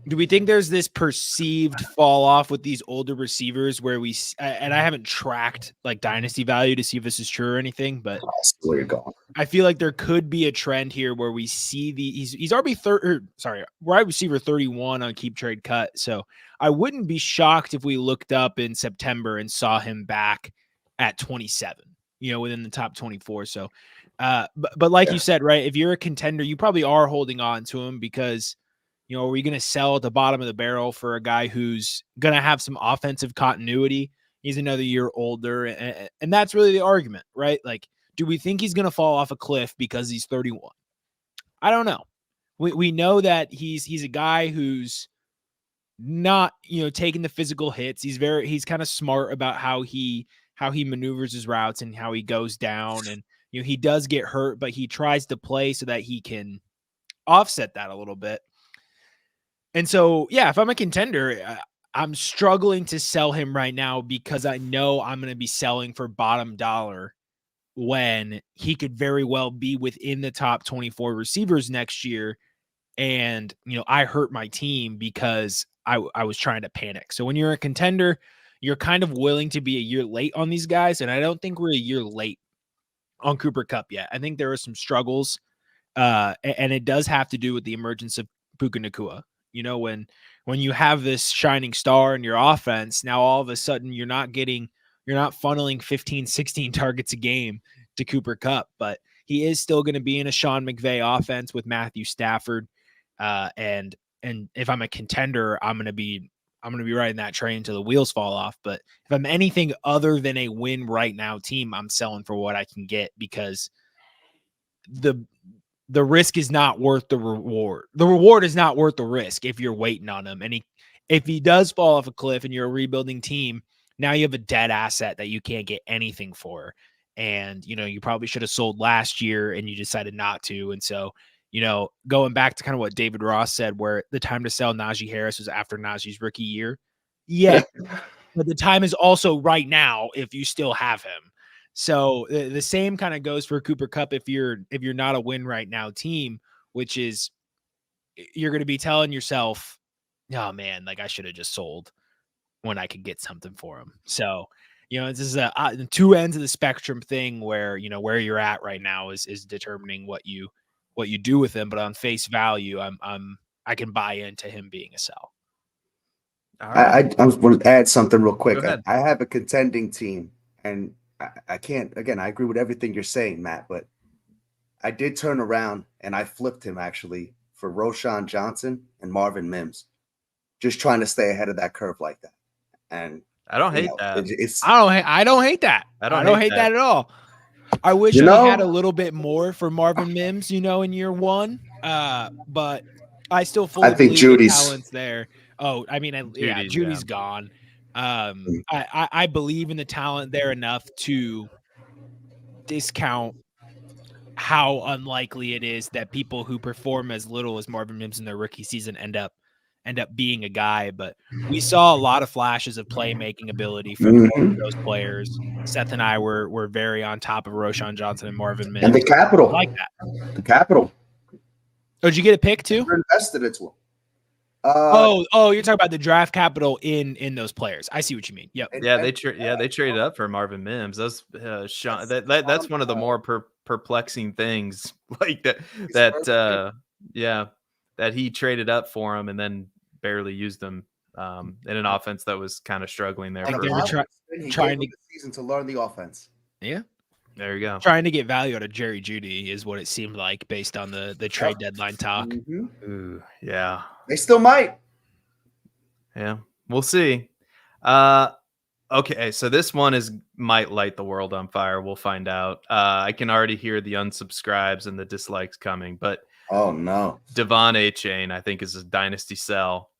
this perceived fall off with these older receivers where and I haven't tracked like dynasty value to see if this is true or anything, but That's where you're going. I feel like there could be a trend here where we see he's wide receiver 31 on Keep Trade Cut. So I wouldn't be shocked if we looked up in September and saw him back at 27, within the top 24. So, but like you said, right, if you're a contender, you probably are holding on to him because, are we going to sell at the bottom of the barrel for a guy who's going to have some offensive continuity? He's another year older. And that's really the argument, right? Like, do we think he's going to fall off a cliff because he's 31? I don't know. We know that he's a guy who's not, taking the physical hits. He's kind of smart about how he maneuvers his routes and how he goes down. And, he does get hurt, but he tries to play so that he can offset that a little bit. And so, yeah, if I'm a contender, I'm struggling to sell him right now because I know I'm going to be selling for bottom dollar when he could very well be within the top 24 receivers next year. And, I hurt my team because I was trying to panic. So when you're a contender, you're kind of willing to be a year late on these guys. And I don't think we're a year late on Cooper Kupp yet. I think there are some struggles. And it does have to do with the emergence of Puka Nacua. When you have this shining star in your offense, now all of a sudden you're not funneling 15, 16 targets a game to Cooper Kupp, but he is still going to be in a Sean McVay offense with Matthew Stafford. And if I'm a contender, I'm going to be riding that train until the wheels fall off. But if I'm anything other than a win right now team, I'm selling for what I can get because the risk is not worth the reward. The reward is not worth the risk if you're waiting on him. And if he does fall off a cliff and you're a rebuilding team, now you have a dead asset that you can't get anything for. And, you probably should have sold last year and you decided not to. And so, going back to kind of what David Ross said, where the time to sell Najee Harris was after Najee's rookie year. Yeah. But the time is also right now if you still have him. So the same kind of goes for Cooper Kupp if you're not a win right now team, which is you're going to be telling yourself, oh man, like I should have just sold when I could get something for him. So, this is a two ends of the spectrum thing where, where you're at right now is determining what you do with him. But on face value, I can buy into him being a sell. Right. I want to add something real quick. I have a contending team and I can't, again, I agree with everything you're saying, Matt, but I did turn around and I flipped him actually for Roschon Johnson and Marvin Mims, just trying to stay ahead of that curve like that. And I don't hate that. I don't hate that. I don't hate that at all. I wish we had a little bit more for Marvin Mims, in year one. But I still fully believe the talent's there. Oh, I mean, Judy's gone. I believe in the talent there enough to discount how unlikely it is that people who perform as little as Marvin Mims in their rookie season end up being a guy. But we saw a lot of flashes of playmaking ability from those players. Seth and I were very on top of Roschon Johnson and Marvin Mims. And the capital. I like that. The capital. Oh, did you get a pick too? We're invested into them. You're talking about the draft capital in those players. I see what you mean. Yep. Yeah, they traded up for Marvin Mims. That's Sean. That's one of the more perplexing things, like that he traded up for him and then barely used them in an offense that was kind of struggling there. Like they were trying to season to learn the offense. Yeah. There you go. Trying to get value out of Jerry Jeudy is what it seemed like based on the trade deadline talk. Mm-hmm. Ooh, yeah. They still might. Yeah, we'll see. Okay, so this one might light the world on fire. We'll find out. I can already hear the unsubscribes and the dislikes coming, but oh no, Devon A. Chain I think is a dynasty sell,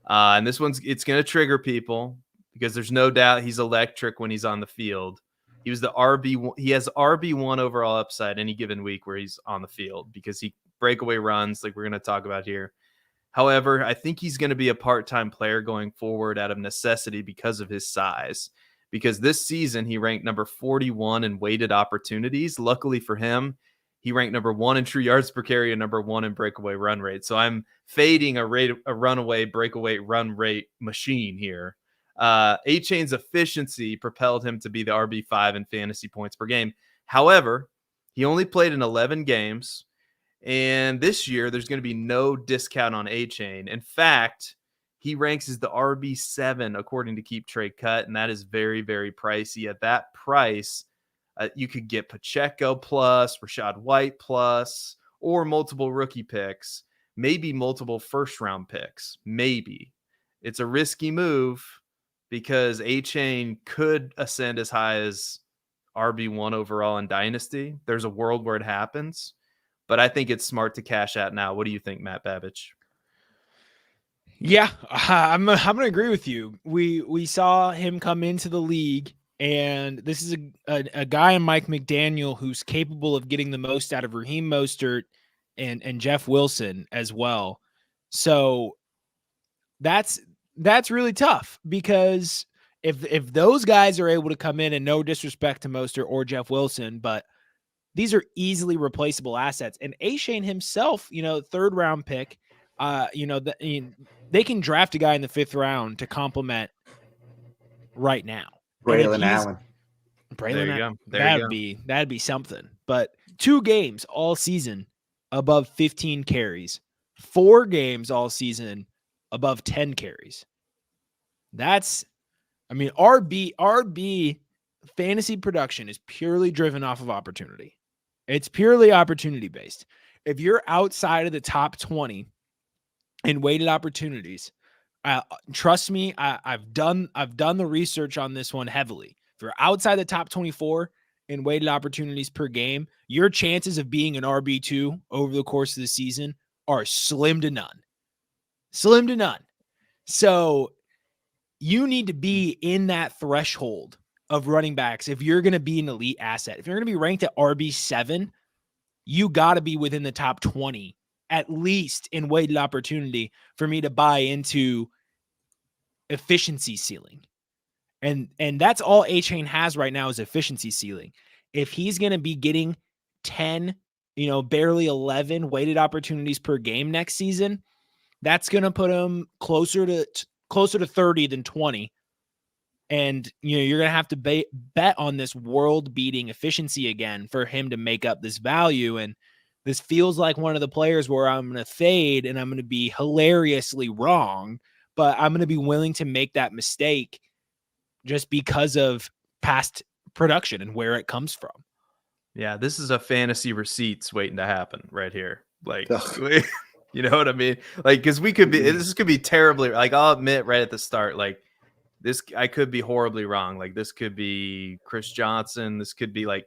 and this it's going to trigger people because there's no doubt he's electric when he's on the field. He was the RB. He has RB1 overall upside any given week where he's on the field because he breakaway runs like we're going to talk about here. However, I think he's going to be a part-time player going forward out of necessity because of his size. Because this season he ranked number 41 in weighted opportunities. Luckily for him, he ranked number 1 in true yards per carry and number 1 in breakaway run rate. So I'm fading a runaway breakaway run rate machine here. A-Chain's efficiency propelled him to be the RB5 in fantasy points per game. However, he only played in 11 games, and this year there's going to be no discount on A-Chain. In fact, he ranks as the RB7 according to Keep Trade Cut, and that is very, very pricey. At that price, you could get Pacheco plus, Rachaad White plus, or multiple rookie picks, maybe multiple first-round picks, maybe. It's a risky move, because A-Chain could ascend as high as RB1 overall in Dynasty. There's a world where it happens, but I think it's smart to cash out now. What do you think, Matt Babich? Yeah, I'm going to agree with you. We saw him come into the league, and this is a guy in Mike McDaniel who's capable of getting the most out of Raheem Mostert and Jeff Wilson as well. So that's really tough, because if those guys are able to come in, and no disrespect to Mostert or Jeff Wilson, but these are easily replaceable assets. And A-Chain himself, third round pick, they can draft a guy in the 5th round to complement right now. Braylon Allen. There you go. That'd be something. But 2 games all season above 15 carries, 4 games all season above 10 carries. RB fantasy production is purely driven off of opportunity. It's purely opportunity based. If you're outside of the top 20 in weighted opportunities, trust me, I've done the research on this one heavily. If you're outside the top 24 in weighted opportunities per game, your chances of being an RB2 over the course of the season are slim to none. Slim to none. So you need to be in that threshold of running backs if you're going to be an elite asset. If you're going to be ranked at RB7, you got to be within the top 20, at least in weighted opportunity, for me to buy into efficiency ceiling. And that's all A-Chain has right now, is efficiency ceiling. If he's going to be getting 10, barely 11 weighted opportunities per game next season, that's going to put him closer to 30 than 20. And, you're going to have to bet on this world-beating efficiency again for him to make up this value. And this feels like one of the players where I'm going to fade and I'm going to be hilariously wrong, but I'm going to be willing to make that mistake just because of past production and where it comes from. Yeah, this is a fantasy receipts waiting to happen right here. Like, you know what I mean? Like, because this could be terribly, like, I'll admit right at the start, like, this, I could be horribly wrong. Like, this could be Chris Johnson. This could be like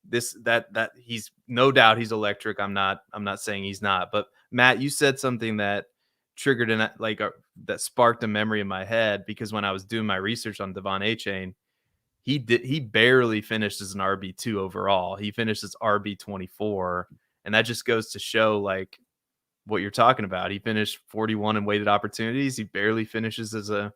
that he's, no doubt he's electric. I'm not saying he's not, but Matt, you said something that triggered that sparked a memory in my head, because when I was doing my research on Devon A-Chain, he barely finished as an RB2 overall. He finished as RB24, and that just goes to show like what you're talking about. He finished 41 in weighted opportunities. He barely finishes as a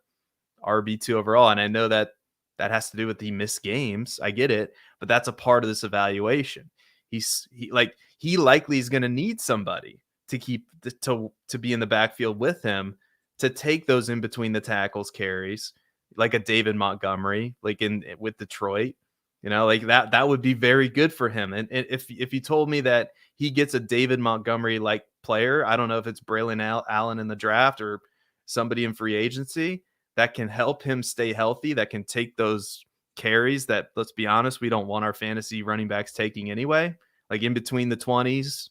RB2 overall, and I know that has to do with he missed games. I get it, but that's a part of this evaluation. He likely is going to need somebody to keep to be in the backfield with him, to take those in between the tackles carries, like a David Montgomery, like with Detroit, like that would be very good for him. And if you told me that he gets a David Montgomery like player, I don't know if it's Braylon Allen in the draft or somebody in free agency that can help him stay healthy, that can take those carries that, let's be honest, we don't want our fantasy running backs taking anyway, like in between the 20s,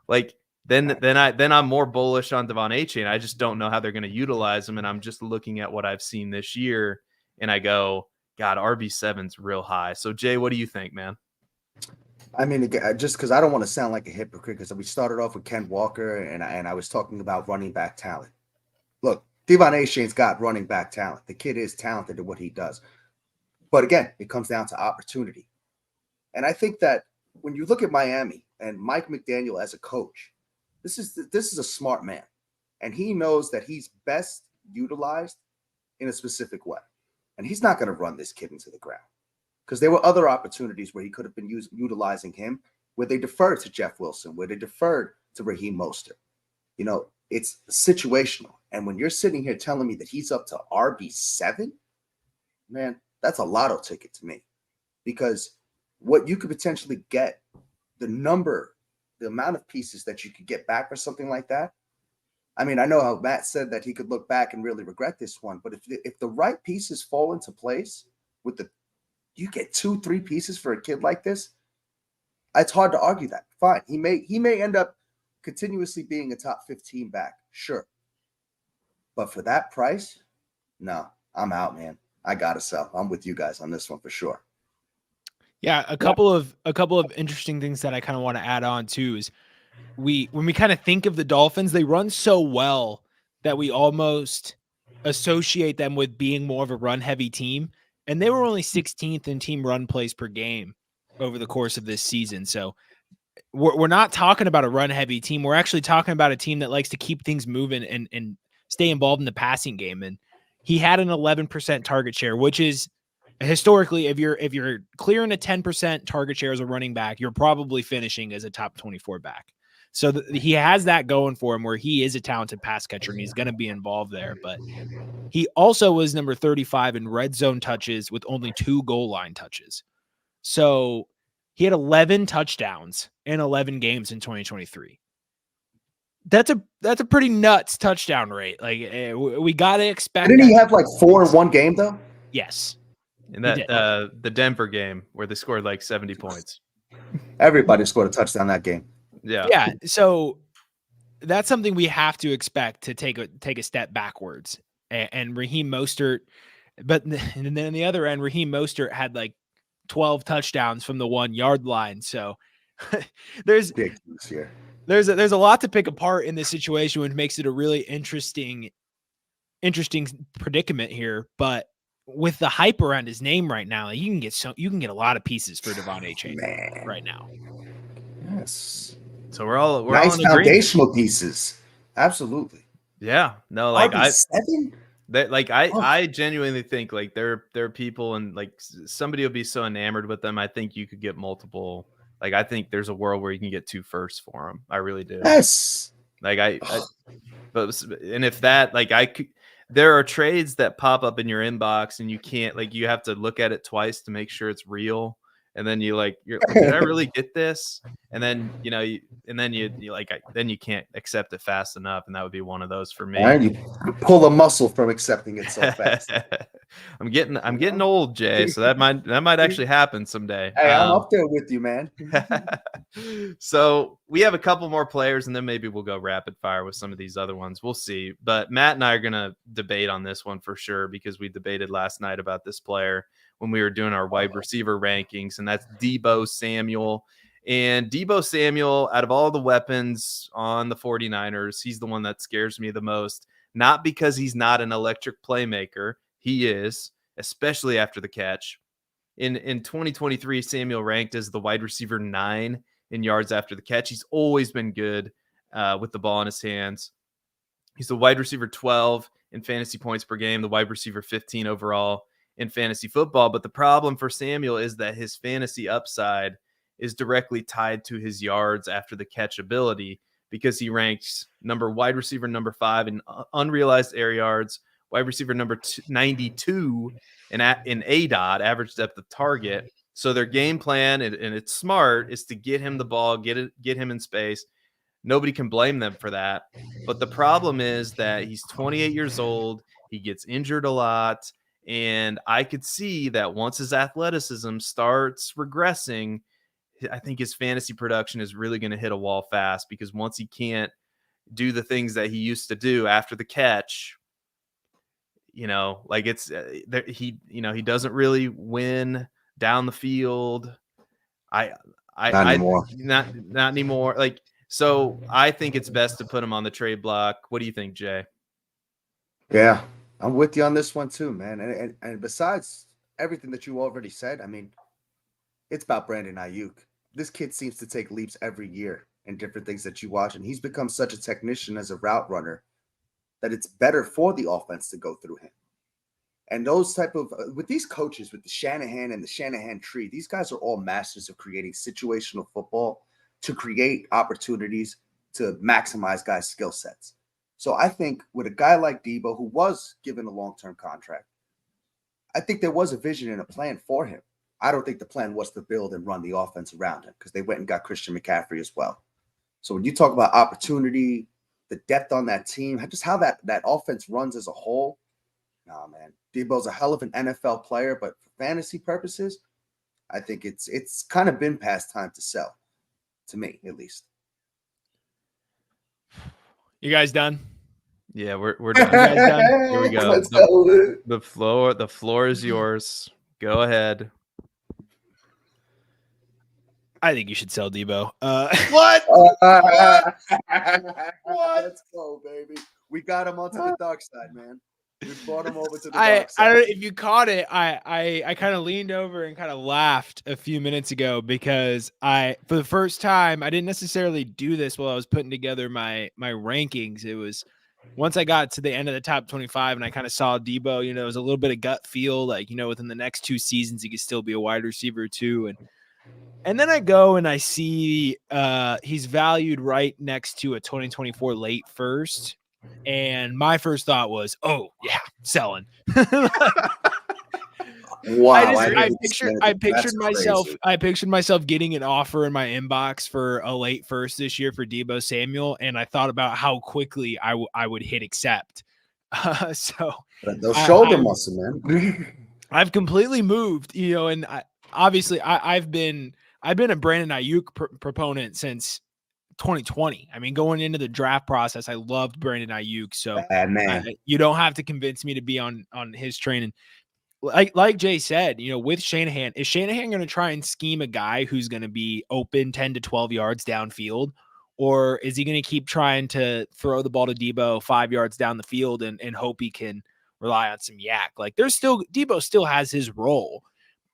like then I'm more bullish on Devon A-Chain. I just don't know how they're going to utilize him. And I'm just looking at what I've seen this year and I go, God, RB7's real high. So Jay, what do you think, man? I mean, just because I don't want to sound like a hypocrite, because we started off with Ken Walker and I was talking about running back talent. Look, Devon Achane's got running back talent. The kid is talented at what he does. But again, it comes down to opportunity. And I think that when you look at Miami and Mike McDaniel as a coach, this is a smart man. And he knows that he's best utilized in a specific way. And he's not going to run this kid into the ground, because there were other opportunities where he could have been utilizing him, where they deferred to Jeff Wilson, where they deferred to Raheem Mostert. You know, it's situational. And when you're sitting here telling me that he's up to RB7, man, that's a lotto ticket to me, because what you could potentially get, the amount of pieces that you could get back for something like that. I mean, I know how Matt said that he could look back and really regret this one, but if the right pieces fall into place you get 2-3 pieces for a kid like this, it's hard to argue that. Fine. He may end up continuously being a top 15 back. Sure. But for that price, no, I'm out, man. I gotta sell. I'm with you guys on this one for sure. Yeah, a couple of interesting things that I kind of want to add on too is when we kind of think of the Dolphins, they run so well that we almost associate them with being more of a run heavy team. And they were only 16th in team run plays per game over the course of this season. So we're not talking about a run heavy team. We're actually talking about a team that likes to keep things moving and stay involved in the passing game. And he had an 11% target share, which is historically, if you're clearing a 10% target share as a running back, you're probably finishing as a top 24 back. So he has that going for him, where he is a talented pass catcher and he's going to be involved there. But he also was number 35 in red zone touches with only 2 goal line touches. So he had 11 touchdowns in 11 games in 2023. That's a pretty nuts touchdown rate. Like, we got to expect. Didn't he have like 4 in one game though? Yes. In that the Denver game where they scored like 70 points. Everybody scored a touchdown that game. Yeah. So that's something we have to expect to take a step backwards. And Raheem Mostert, and then on the other end, Raheem Mostert had like 12 touchdowns from the 1 yard line. So there's a lot to pick apart in this situation, which makes it a really interesting predicament here. But with the hype around his name right now, you can get a lot of pieces for Devon Achane right now. Yes. So we're all nice all in foundational agreement. Pieces. Absolutely. Yeah. No, like RB7? I genuinely think like there are people, and like somebody will be so enamored with them. I think you could get multiple. Like, I think there's a world where you can get 2 firsts for them. I really do. Yes. Like and if that, like, there are trades that pop up in your inbox and you can't, like, you have to look at it twice to make sure it's real. And then you're like, did I really get this? And then, you can't accept it fast enough. And that would be one of those for me. And you pull a muscle from accepting it so fast. I'm getting old, Jay. So that might actually happen someday. Hey, I'm up there with you, man. So we have a couple more players, and then maybe we'll go rapid fire with some of these other ones. We'll see. But Matt and I are going to debate on this one for sure, because we debated last night about this player when we were doing our wide receiver rankings, and that's Deebo Samuel. And Deebo Samuel, out of all the weapons on the 49ers, he's the one that scares me the most. Not because he's not an electric playmaker. He is, especially after the catch. In 2023, Samuel ranked as the wide receiver 9 in yards after the catch. He's always been good with the ball in his hands. He's the wide receiver 12 in fantasy points per game, the wide receiver 15 overall in fantasy football. But the problem for Samuel is that his fantasy upside is directly tied to his yards after the catch ability, because he ranks wide receiver number 5 in unrealized air yards, wide receiver number 92 in ADOT, average depth of target. So their game plan, and it's smart, is to get him the ball, get him in space. Nobody can blame them for that. But the problem is that he's 28 years old. He gets injured a lot. And I could see that once his athleticism starts regressing, I think his fantasy production is really going to hit a wall fast, because once he can't do the things that he used to do after the catch, like he doesn't really win down the field. Not anymore. Like, so I think it's best to put him on the trade block. What do you think, Jay? Yeah, I'm with you on this one too, man. And besides everything that you already said, I mean, it's about Brandon Ayuk. This kid seems to take leaps every year in different things that you watch, and he's become such a technician as a route runner that it's better for the offense to go through him. And those type of with these coaches, with the Shanahan and the Shanahan tree, these guys are all masters of creating situational football to create opportunities to maximize guys' skill sets. So I think with a guy like Debo, who was given a long-term contract, I think there was a vision and a plan for him. I don't think the plan was to build and run the offense around him because they went and got Christian McCaffrey as well. So when you talk about opportunity, the depth on that team, just how that offense runs as a whole, nah, man. Debo's a hell of an NFL player, but for fantasy purposes, I think it's kind of been past time to sell, to me at least. You guys done? Yeah, we're done. You guys done? Here we go. Let's go. The floor is yours. Go ahead. I think you should sell Debo. What? Let's go, baby. We got him onto the dark side, man. We brought him over to the I dark side. don't know if you caught it. I kind of leaned over and kind of laughed a few minutes ago because for the first time, I didn't necessarily do this while I was putting together my rankings. It was once I got to the end of the top 25 and I kind of saw Debo, it was a little bit of gut feel, like, within the next 2 seasons, he could still be a wide receiver too. And then I go and I see he's valued right next to a 2024 late first. And my first thought was, oh yeah, selling. Wow. I pictured myself getting an offer in my inbox for a late first this year for Debo Samuel. And I thought about how quickly I would hit accept. So those shoulder muscle, man. I've completely moved, and I've been a Brandon Ayuk proponent since 2020. I mean, going into the draft process, I loved Brandon Ayuk. So you don't have to convince me to be on his train. And like Jay said, with Shanahan, is Shanahan going to try and scheme a guy who's going to be open 10 to 12 yards downfield? Or is he going to keep trying to throw the ball to Debo 5 yards down the field and hope he can rely on some yak? Like Debo still has his role,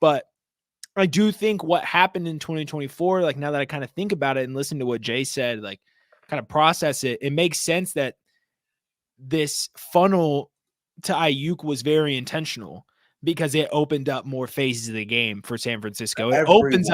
but I do think what happened in 2024, like now that I kind of think about it and listen to what Jay said, like kind of process it, it makes sense that this funnel to Ayuk was very intentional because it opened up more phases of the game for San Francisco. It opens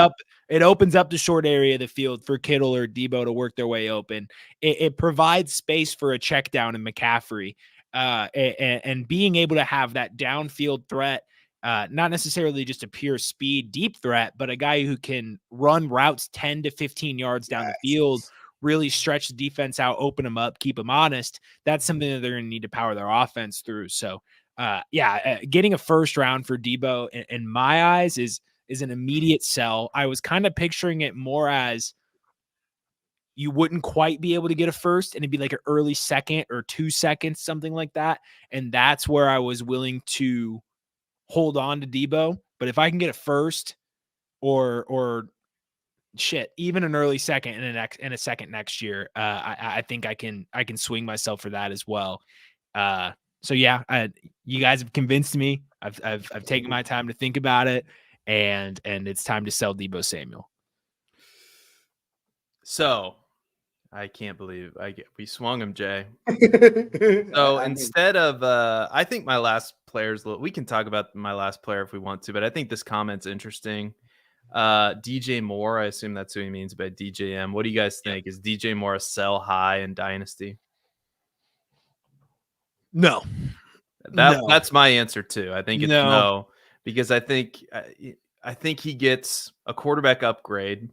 up the short area of the field for Kittle or Debo to work their way open. It provides space for a check down in McCaffrey and being able to have that downfield threat. Not necessarily just a pure speed deep threat, but a guy who can run routes 10 to 15 yards down the field, really stretch the defense out, open them up, keep them honest. That's something that they're going to need to power their offense through. So, getting a first round for Debo in my eyes is an immediate sell. I was kind of picturing it more as you wouldn't quite be able to get a first and it'd be like an early second or 2 seconds, something like that. And that's where I was willing to hold on to Debo. But if I can get a first or even an early second and a second next year, I think I can swing myself for that as well. So yeah, you guys have convinced me. I've taken my time to think about it, and it's time to sell Debo Samuel. So I can't believe we swung him, Jay. So instead of, I think my last player's, we can talk about my last player if we want to, but I think this comment's interesting. DJ Moore, I assume that's who he means by DJM. What do you guys think? Is DJ Moore a sell high in Dynasty? No. That's my answer too. I think it's no, because I think he gets a quarterback upgrade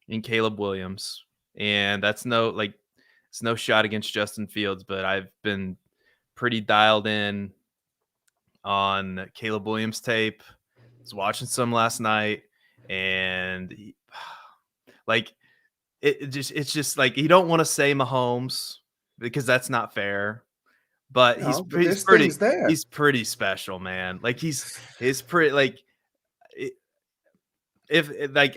in Caleb Williams, and it's no shot against Justin Fields, but I've been pretty dialed in on Caleb Williams tape. I was watching some last night, and it's just like, you don't want to say Mahomes because that's not fair. But he's pretty special, man. Like he's pretty, like,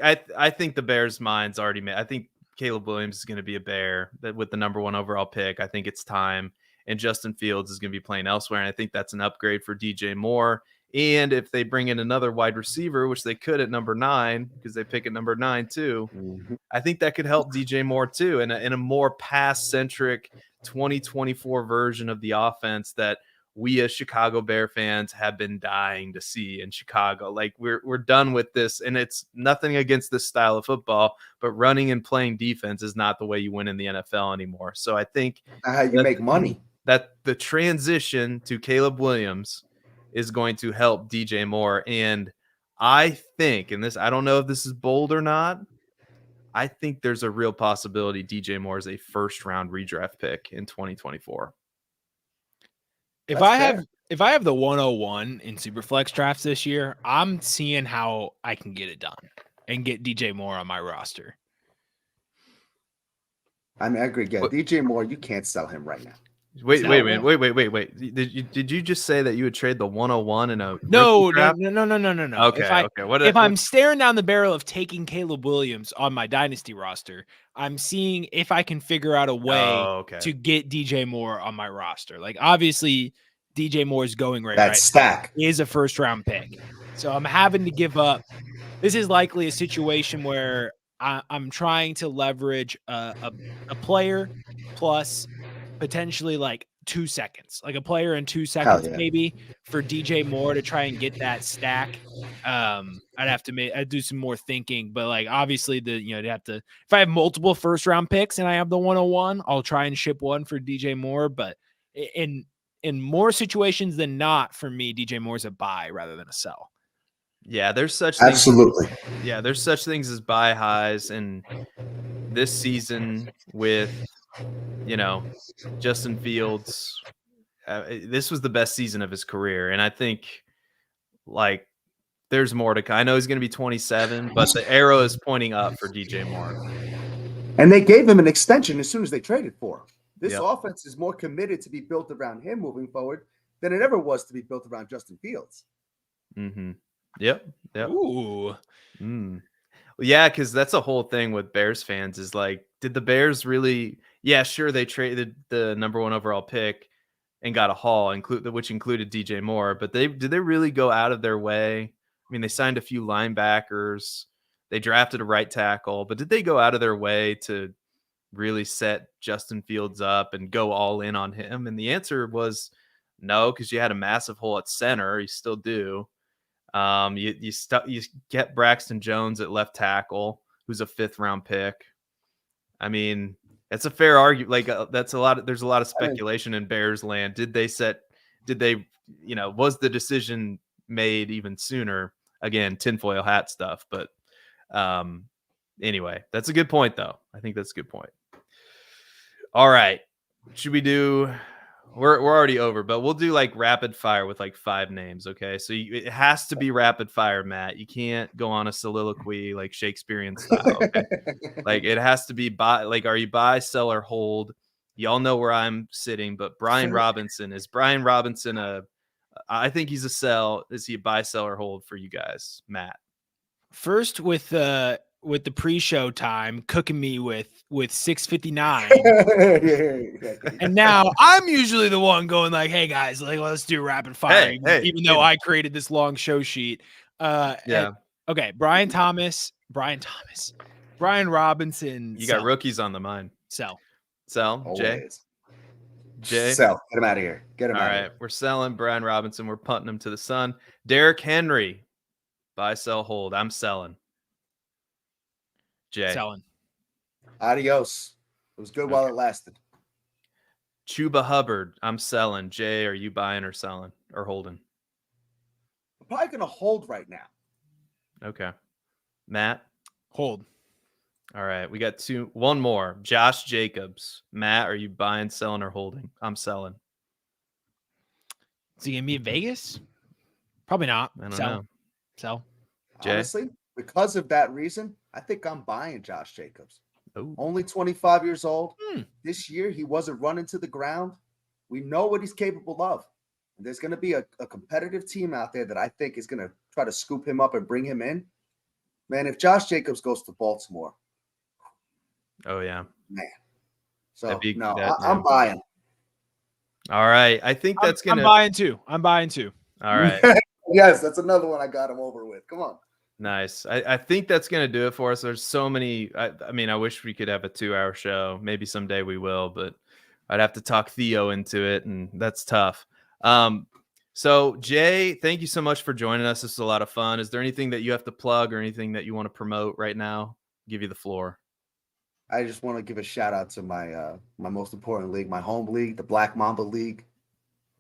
I think the Bears' mind's already made. I think Caleb Williams is going to be a Bear with the number 1 overall pick. I think it's time. and Justin Fields is going to be playing elsewhere. And I think that's an upgrade for DJ Moore. And if they bring in another wide receiver, which they could at number 9, because they pick at number 9 too, I think that could help DJ Moore too, in a more pass-centric 2024 version of the offense that we as Chicago Bear fans have been dying to see in Chicago. Like we're done with this, and it's nothing against this style of football, but running and playing defense is not the way you win in the NFL anymore. So I think how you make money. That the transition to Caleb Williams is going to help DJ Moore. And I think, and this, I don't know if this is bold or not, I think there's a real possibility DJ Moore is a first-round redraft pick in 2024. If I have the 101 in Superflex drafts this year, I'm seeing how I can get it done and get DJ Moore on my roster. I mean, I agree. Yeah, DJ Moore, you can't sell him right now. Wait. Did you just say that you would trade the 101 in a No. Okay. If I'm staring down the barrel of taking Caleb Williams on my dynasty roster, I'm seeing if I can figure out a way to get DJ Moore on my roster. Like obviously DJ Moore is going right. Stack he is a first round pick. So I'm having to give up. This is likely a situation where I'm trying to leverage a player plus potentially like 2 seconds, like a player in 2 seconds, maybe for DJ Moore to try and get that stack. I'd do some more thinking, but like obviously you'd have to, if I have multiple first round picks and I have the 101, I'll try and ship one for DJ Moore. But in more situations than not, for me, DJ Moore's a buy rather than a sell. Yeah, there's such absolutely. There's such things as buy highs, and this season with Justin Fields, this was the best season of his career, and I think like there's more to come. I know he's going to be 27, but the arrow is pointing up for DJ Moore. And they gave him an extension as soon as they traded for him. This offense is more committed to be built around him moving forward than it ever was to be built around Justin Fields. Mm-hmm. Yep. Ooh. Yeah, because that's a whole thing with Bears fans is like, did the Bears really? Yeah, sure, they traded the number 1 overall pick and got a haul, which included DJ Moore, but did they really go out of their way? I mean, they signed a few linebackers, they drafted a right tackle, but did they go out of their way to really set Justin Fields up and go all in on him? And the answer was no, because you had a massive hole at center. You still do. You get Braxton Jones at left tackle, who's a 5th round pick. I mean, it's a fair argument. Like there's a lot of speculation in Bears land. Was the decision made even sooner? Again, tinfoil hat stuff. But anyway, that's a good point though. I think that's a good point. All right. Should we do, we're already over, but we'll do like rapid fire with like 5 names. Okay. So it has to be rapid fire, Matt. You can't go on a soliloquy like Shakespearean style. Okay? Like it has to be are you buy, sell, or hold? Y'all know where I'm sitting, but Brian Robinson, I think he's a sell. Is he a buy, sell, or hold for you guys, Matt? First with the pre-show time cooking me with 6:59, and now I'm usually the one going like, "Hey guys, like let's do rapid fire," even though I created this long show sheet. Okay, Brian Robinson. You got rookies on the mind. Sell. Jay. Sell. Get him out of here. All right, we're selling Brian Robinson. We're punting him to the sun. Derrick Henry. Buy, sell, hold. I'm selling. Jay. Selling. Adios. It was good while it lasted. Chuba Hubbard. I'm selling. Jay, are you buying or selling or holding? I'm probably going to hold right now. Okay. Matt? Hold. All right. We got one more. Josh Jacobs. Matt, are you buying, selling, or holding? I'm selling. Is he going to be in Vegas? Probably not. I don't know. Sell. Jay? Honestly, because of that reason, I think I'm buying Josh Jacobs. Ooh. Only 25 years old. This year, he wasn't running to the ground. We know what he's capable of. And there's going to be a competitive team out there that I think is going to try to scoop him up and bring him in. Man, if Josh Jacobs goes to Baltimore. Oh, yeah. Man. So, I'm buying. All right. I think that's I'm buying two. I'm buying two. All right. Yes, that's another one I got him over with. Come on. Nice. I think that's going to do it for us. There's so many. I mean, I wish we could have a 2-hour show. Maybe someday we will, but I'd have to talk Theo into it, and that's tough. So, Jay, thank you so much for joining us. This is a lot of fun. Is there anything that you have to plug or anything that you want to promote right now? I'll give you the floor. I just want to give a shout out to my my most important league, my home league, the Black Mamba League.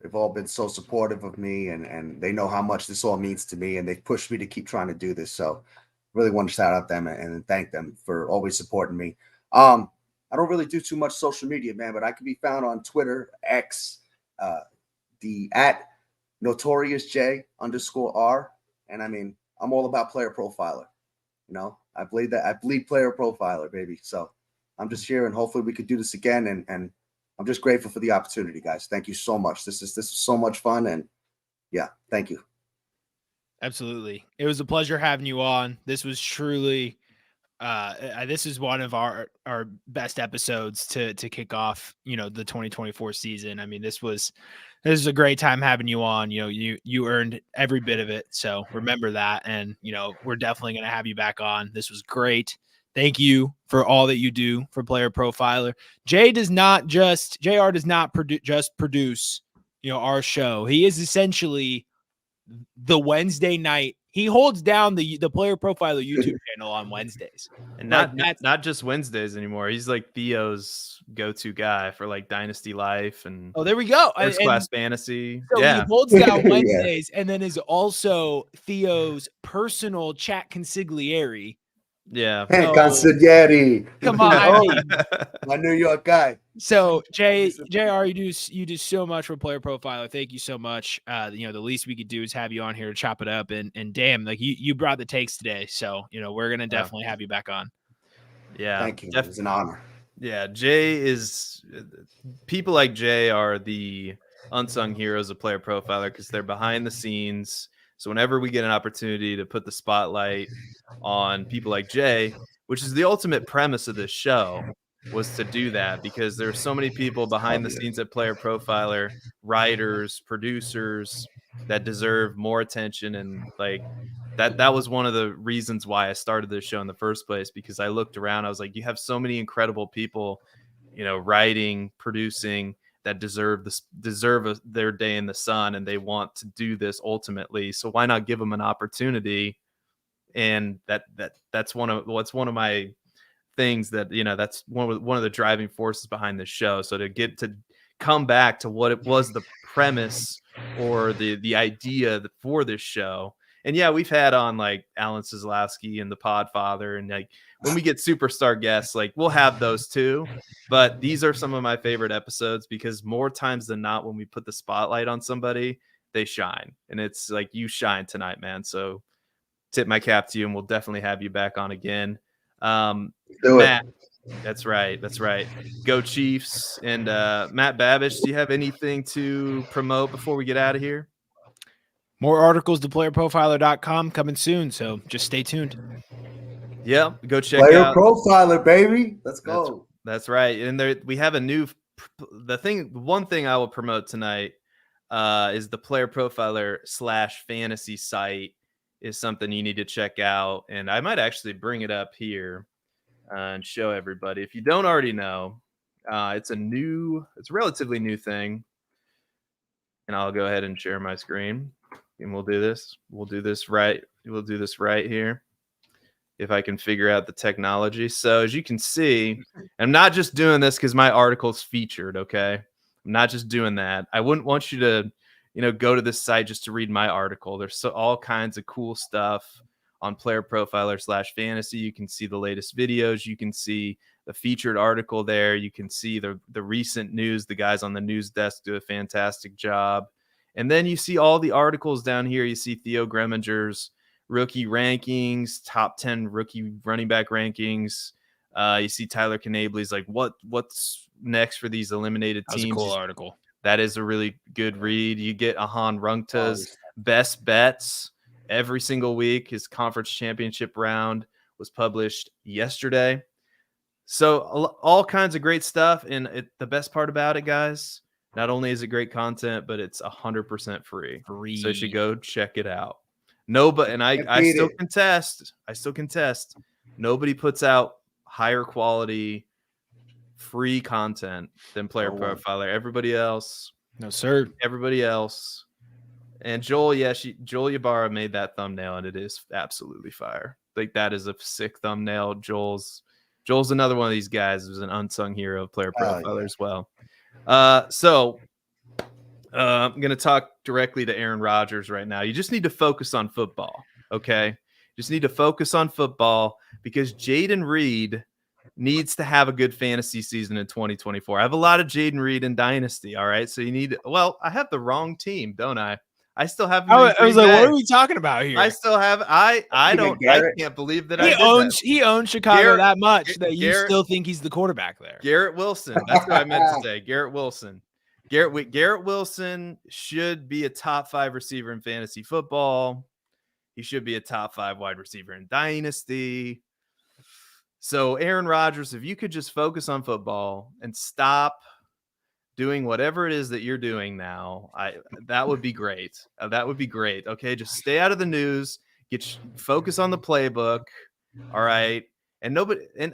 They've all been so supportive of me, and they know how much this all means to me, and they've pushed me to keep trying to do this. So really want to shout out them and thank them for always supporting me. I don't really do too much social media, man, but I can be found on Twitter, X, the at Notorious J_R. And I mean, I'm all about PlayerProfiler. You know, I bleed PlayerProfiler, baby. So I'm just here, and hopefully we could do this again. And I'm just grateful for the opportunity, guys. Thank you so much. This is so much fun, and yeah, thank you. Absolutely. It was a pleasure having you on. This was truly this is one of our best episodes to kick off, the 2024 season. I mean, this is a great time having you on. You earned every bit of it. So remember that. And, we're definitely going to have you back on. This was great. Thank you for all that you do for Player Profiler. JayR does not just produce, our show. He is essentially the Wednesday night. He holds down the Player Profiler YouTube channel on Wednesdays. And not just Wednesdays anymore. He's like Theo's go-to guy for like Dynasty Life and there we go. First Class Fantasy. So yeah. He holds down Wednesdays and then is also Theo's personal chat consigliere. Yeah. Hey, consigliere. Come on. My New York guy. So JayR, you do so much for Player Profiler. Thank you so much. The least we could do is have you on here to chop it up, and damn, like you brought the takes today. So, we're going to definitely have you back on. Yeah. Thank you. It's an honor. Yeah. People like Jay are the unsung heroes of Player Profiler because they're behind the scenes. So whenever we get an opportunity to put the spotlight on people like Jay, which is the ultimate premise of this show, was to do that because there are so many people behind the scenes at Player Profiler, writers, producers that deserve more attention. And like that was one of the reasons why I started this show in the first place, because I looked around, I was like, you have so many incredible people, writing, producing, that deserve their day in the sun, and they want to do this ultimately. So why not give them an opportunity? And that's one of my things that, that's one of the driving forces behind this show. So to come back to what it was, the premise or the idea for this show. And yeah, we've had on like Alan Seslowski and the Podfather, and like when we get superstar guests, like we'll have those too. But these are some of my favorite episodes because more times than not, when we put the spotlight on somebody, they shine. And it's like, you shine tonight, man. So tip my cap to you, and we'll definitely have you back on again. Matt, that's right. Go Chiefs. And Matt Babich, do you have anything to promote before we get out of here? More articles to playerprofiler.com coming soon, so just stay tuned. Yeah, go check Player out Profiler, baby. Let's go. That's right. And we have a new one thing I will promote tonight is the Player Profiler /fantasy site is something you need to check out. And I might actually bring it up here and show everybody. If you don't already know, it's a relatively new thing. And I'll go ahead and share my screen, and we'll do this. We'll do this right here, if I can figure out the technology. So as you can see, I'm not just doing this because my article's featured, okay? I'm not just doing that. I wouldn't want you to, go to this site just to read my article. There's all kinds of cool stuff on Player Profiler /fantasy. You can see the latest videos. You can see the featured article there. You can see the recent news. The guys on the news desk do a fantastic job. And then you see all the articles down here. You see Theo Greminger's rookie rankings, top 10 rookie running back rankings. You see Tyler Knabley's like what's next for these eliminated teams. That's a cool article. That is a really good read. You get Ahan Rungta's best bets every single week. His conference championship round was published yesterday. So all kinds of great stuff. And the best part about it, guys, Not only is it great content, but it's 100% free. So you should go check it out. No, but and I still contest. I still contest. Nobody puts out higher quality free content than Player Profiler. Everybody else, no sir. Everybody else. And Joel, Joel Ybarra made that thumbnail, and it is absolutely fire. Like, that is a sick thumbnail. Joel's another one of these guys who's an unsung hero of Player Profiler as well. So I'm going to talk directly to Aaron Rodgers right now. You just need to focus on football, okay? Just need to focus on football because Jaden Reed needs to have a good fantasy season in 2024. I have a lot of Jaden Reed in Dynasty, all right? So you need – well, I have the wrong team, don't I? I still have. I was like, what are we talking about here? I still have. I can't believe that he owns Chicago that much that you still think he's the quarterback there. Garrett Wilson. That's what I meant to say. Garrett Wilson. Garrett Wilson should be a top 5 receiver in fantasy football. He should be a top 5 wide receiver in Dynasty. So Aaron Rodgers, if you could just focus on football and stop doing whatever it is that you're doing now, that would be great. That would be great. Okay, just stay out of the news. Focus on the playbook. All right, and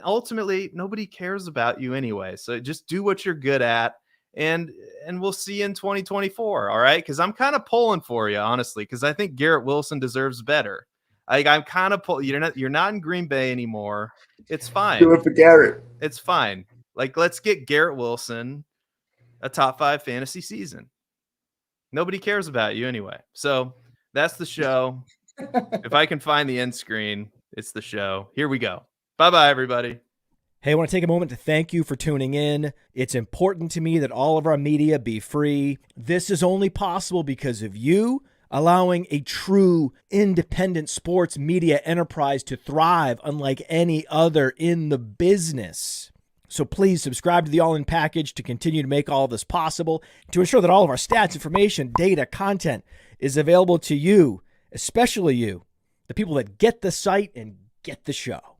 ultimately nobody cares about you anyway. So just do what you're good at, and we'll see you in 2024. All right, because I'm kind of pulling for you, honestly, because I think Garrett Wilson deserves better. I'm kind of pulling. You're not in Green Bay anymore. It's fine. Do it for Garrett. It's fine. Like, let's get Garrett Wilson a top 5 fantasy season. Nobody cares about you anyway. So that's the show. If I can find the end screen, it's the show. Here we go. Bye-bye, everybody. Hey, I want to take a moment to thank you for tuning in. It's important to me that all of our media be free. This is only possible because of you allowing a true independent sports media enterprise to thrive unlike any other in the business. So please subscribe to the All In Package to continue to make all of this possible, to ensure that all of our stats, information, data, content is available to you, especially you, the people that get the site and get the show.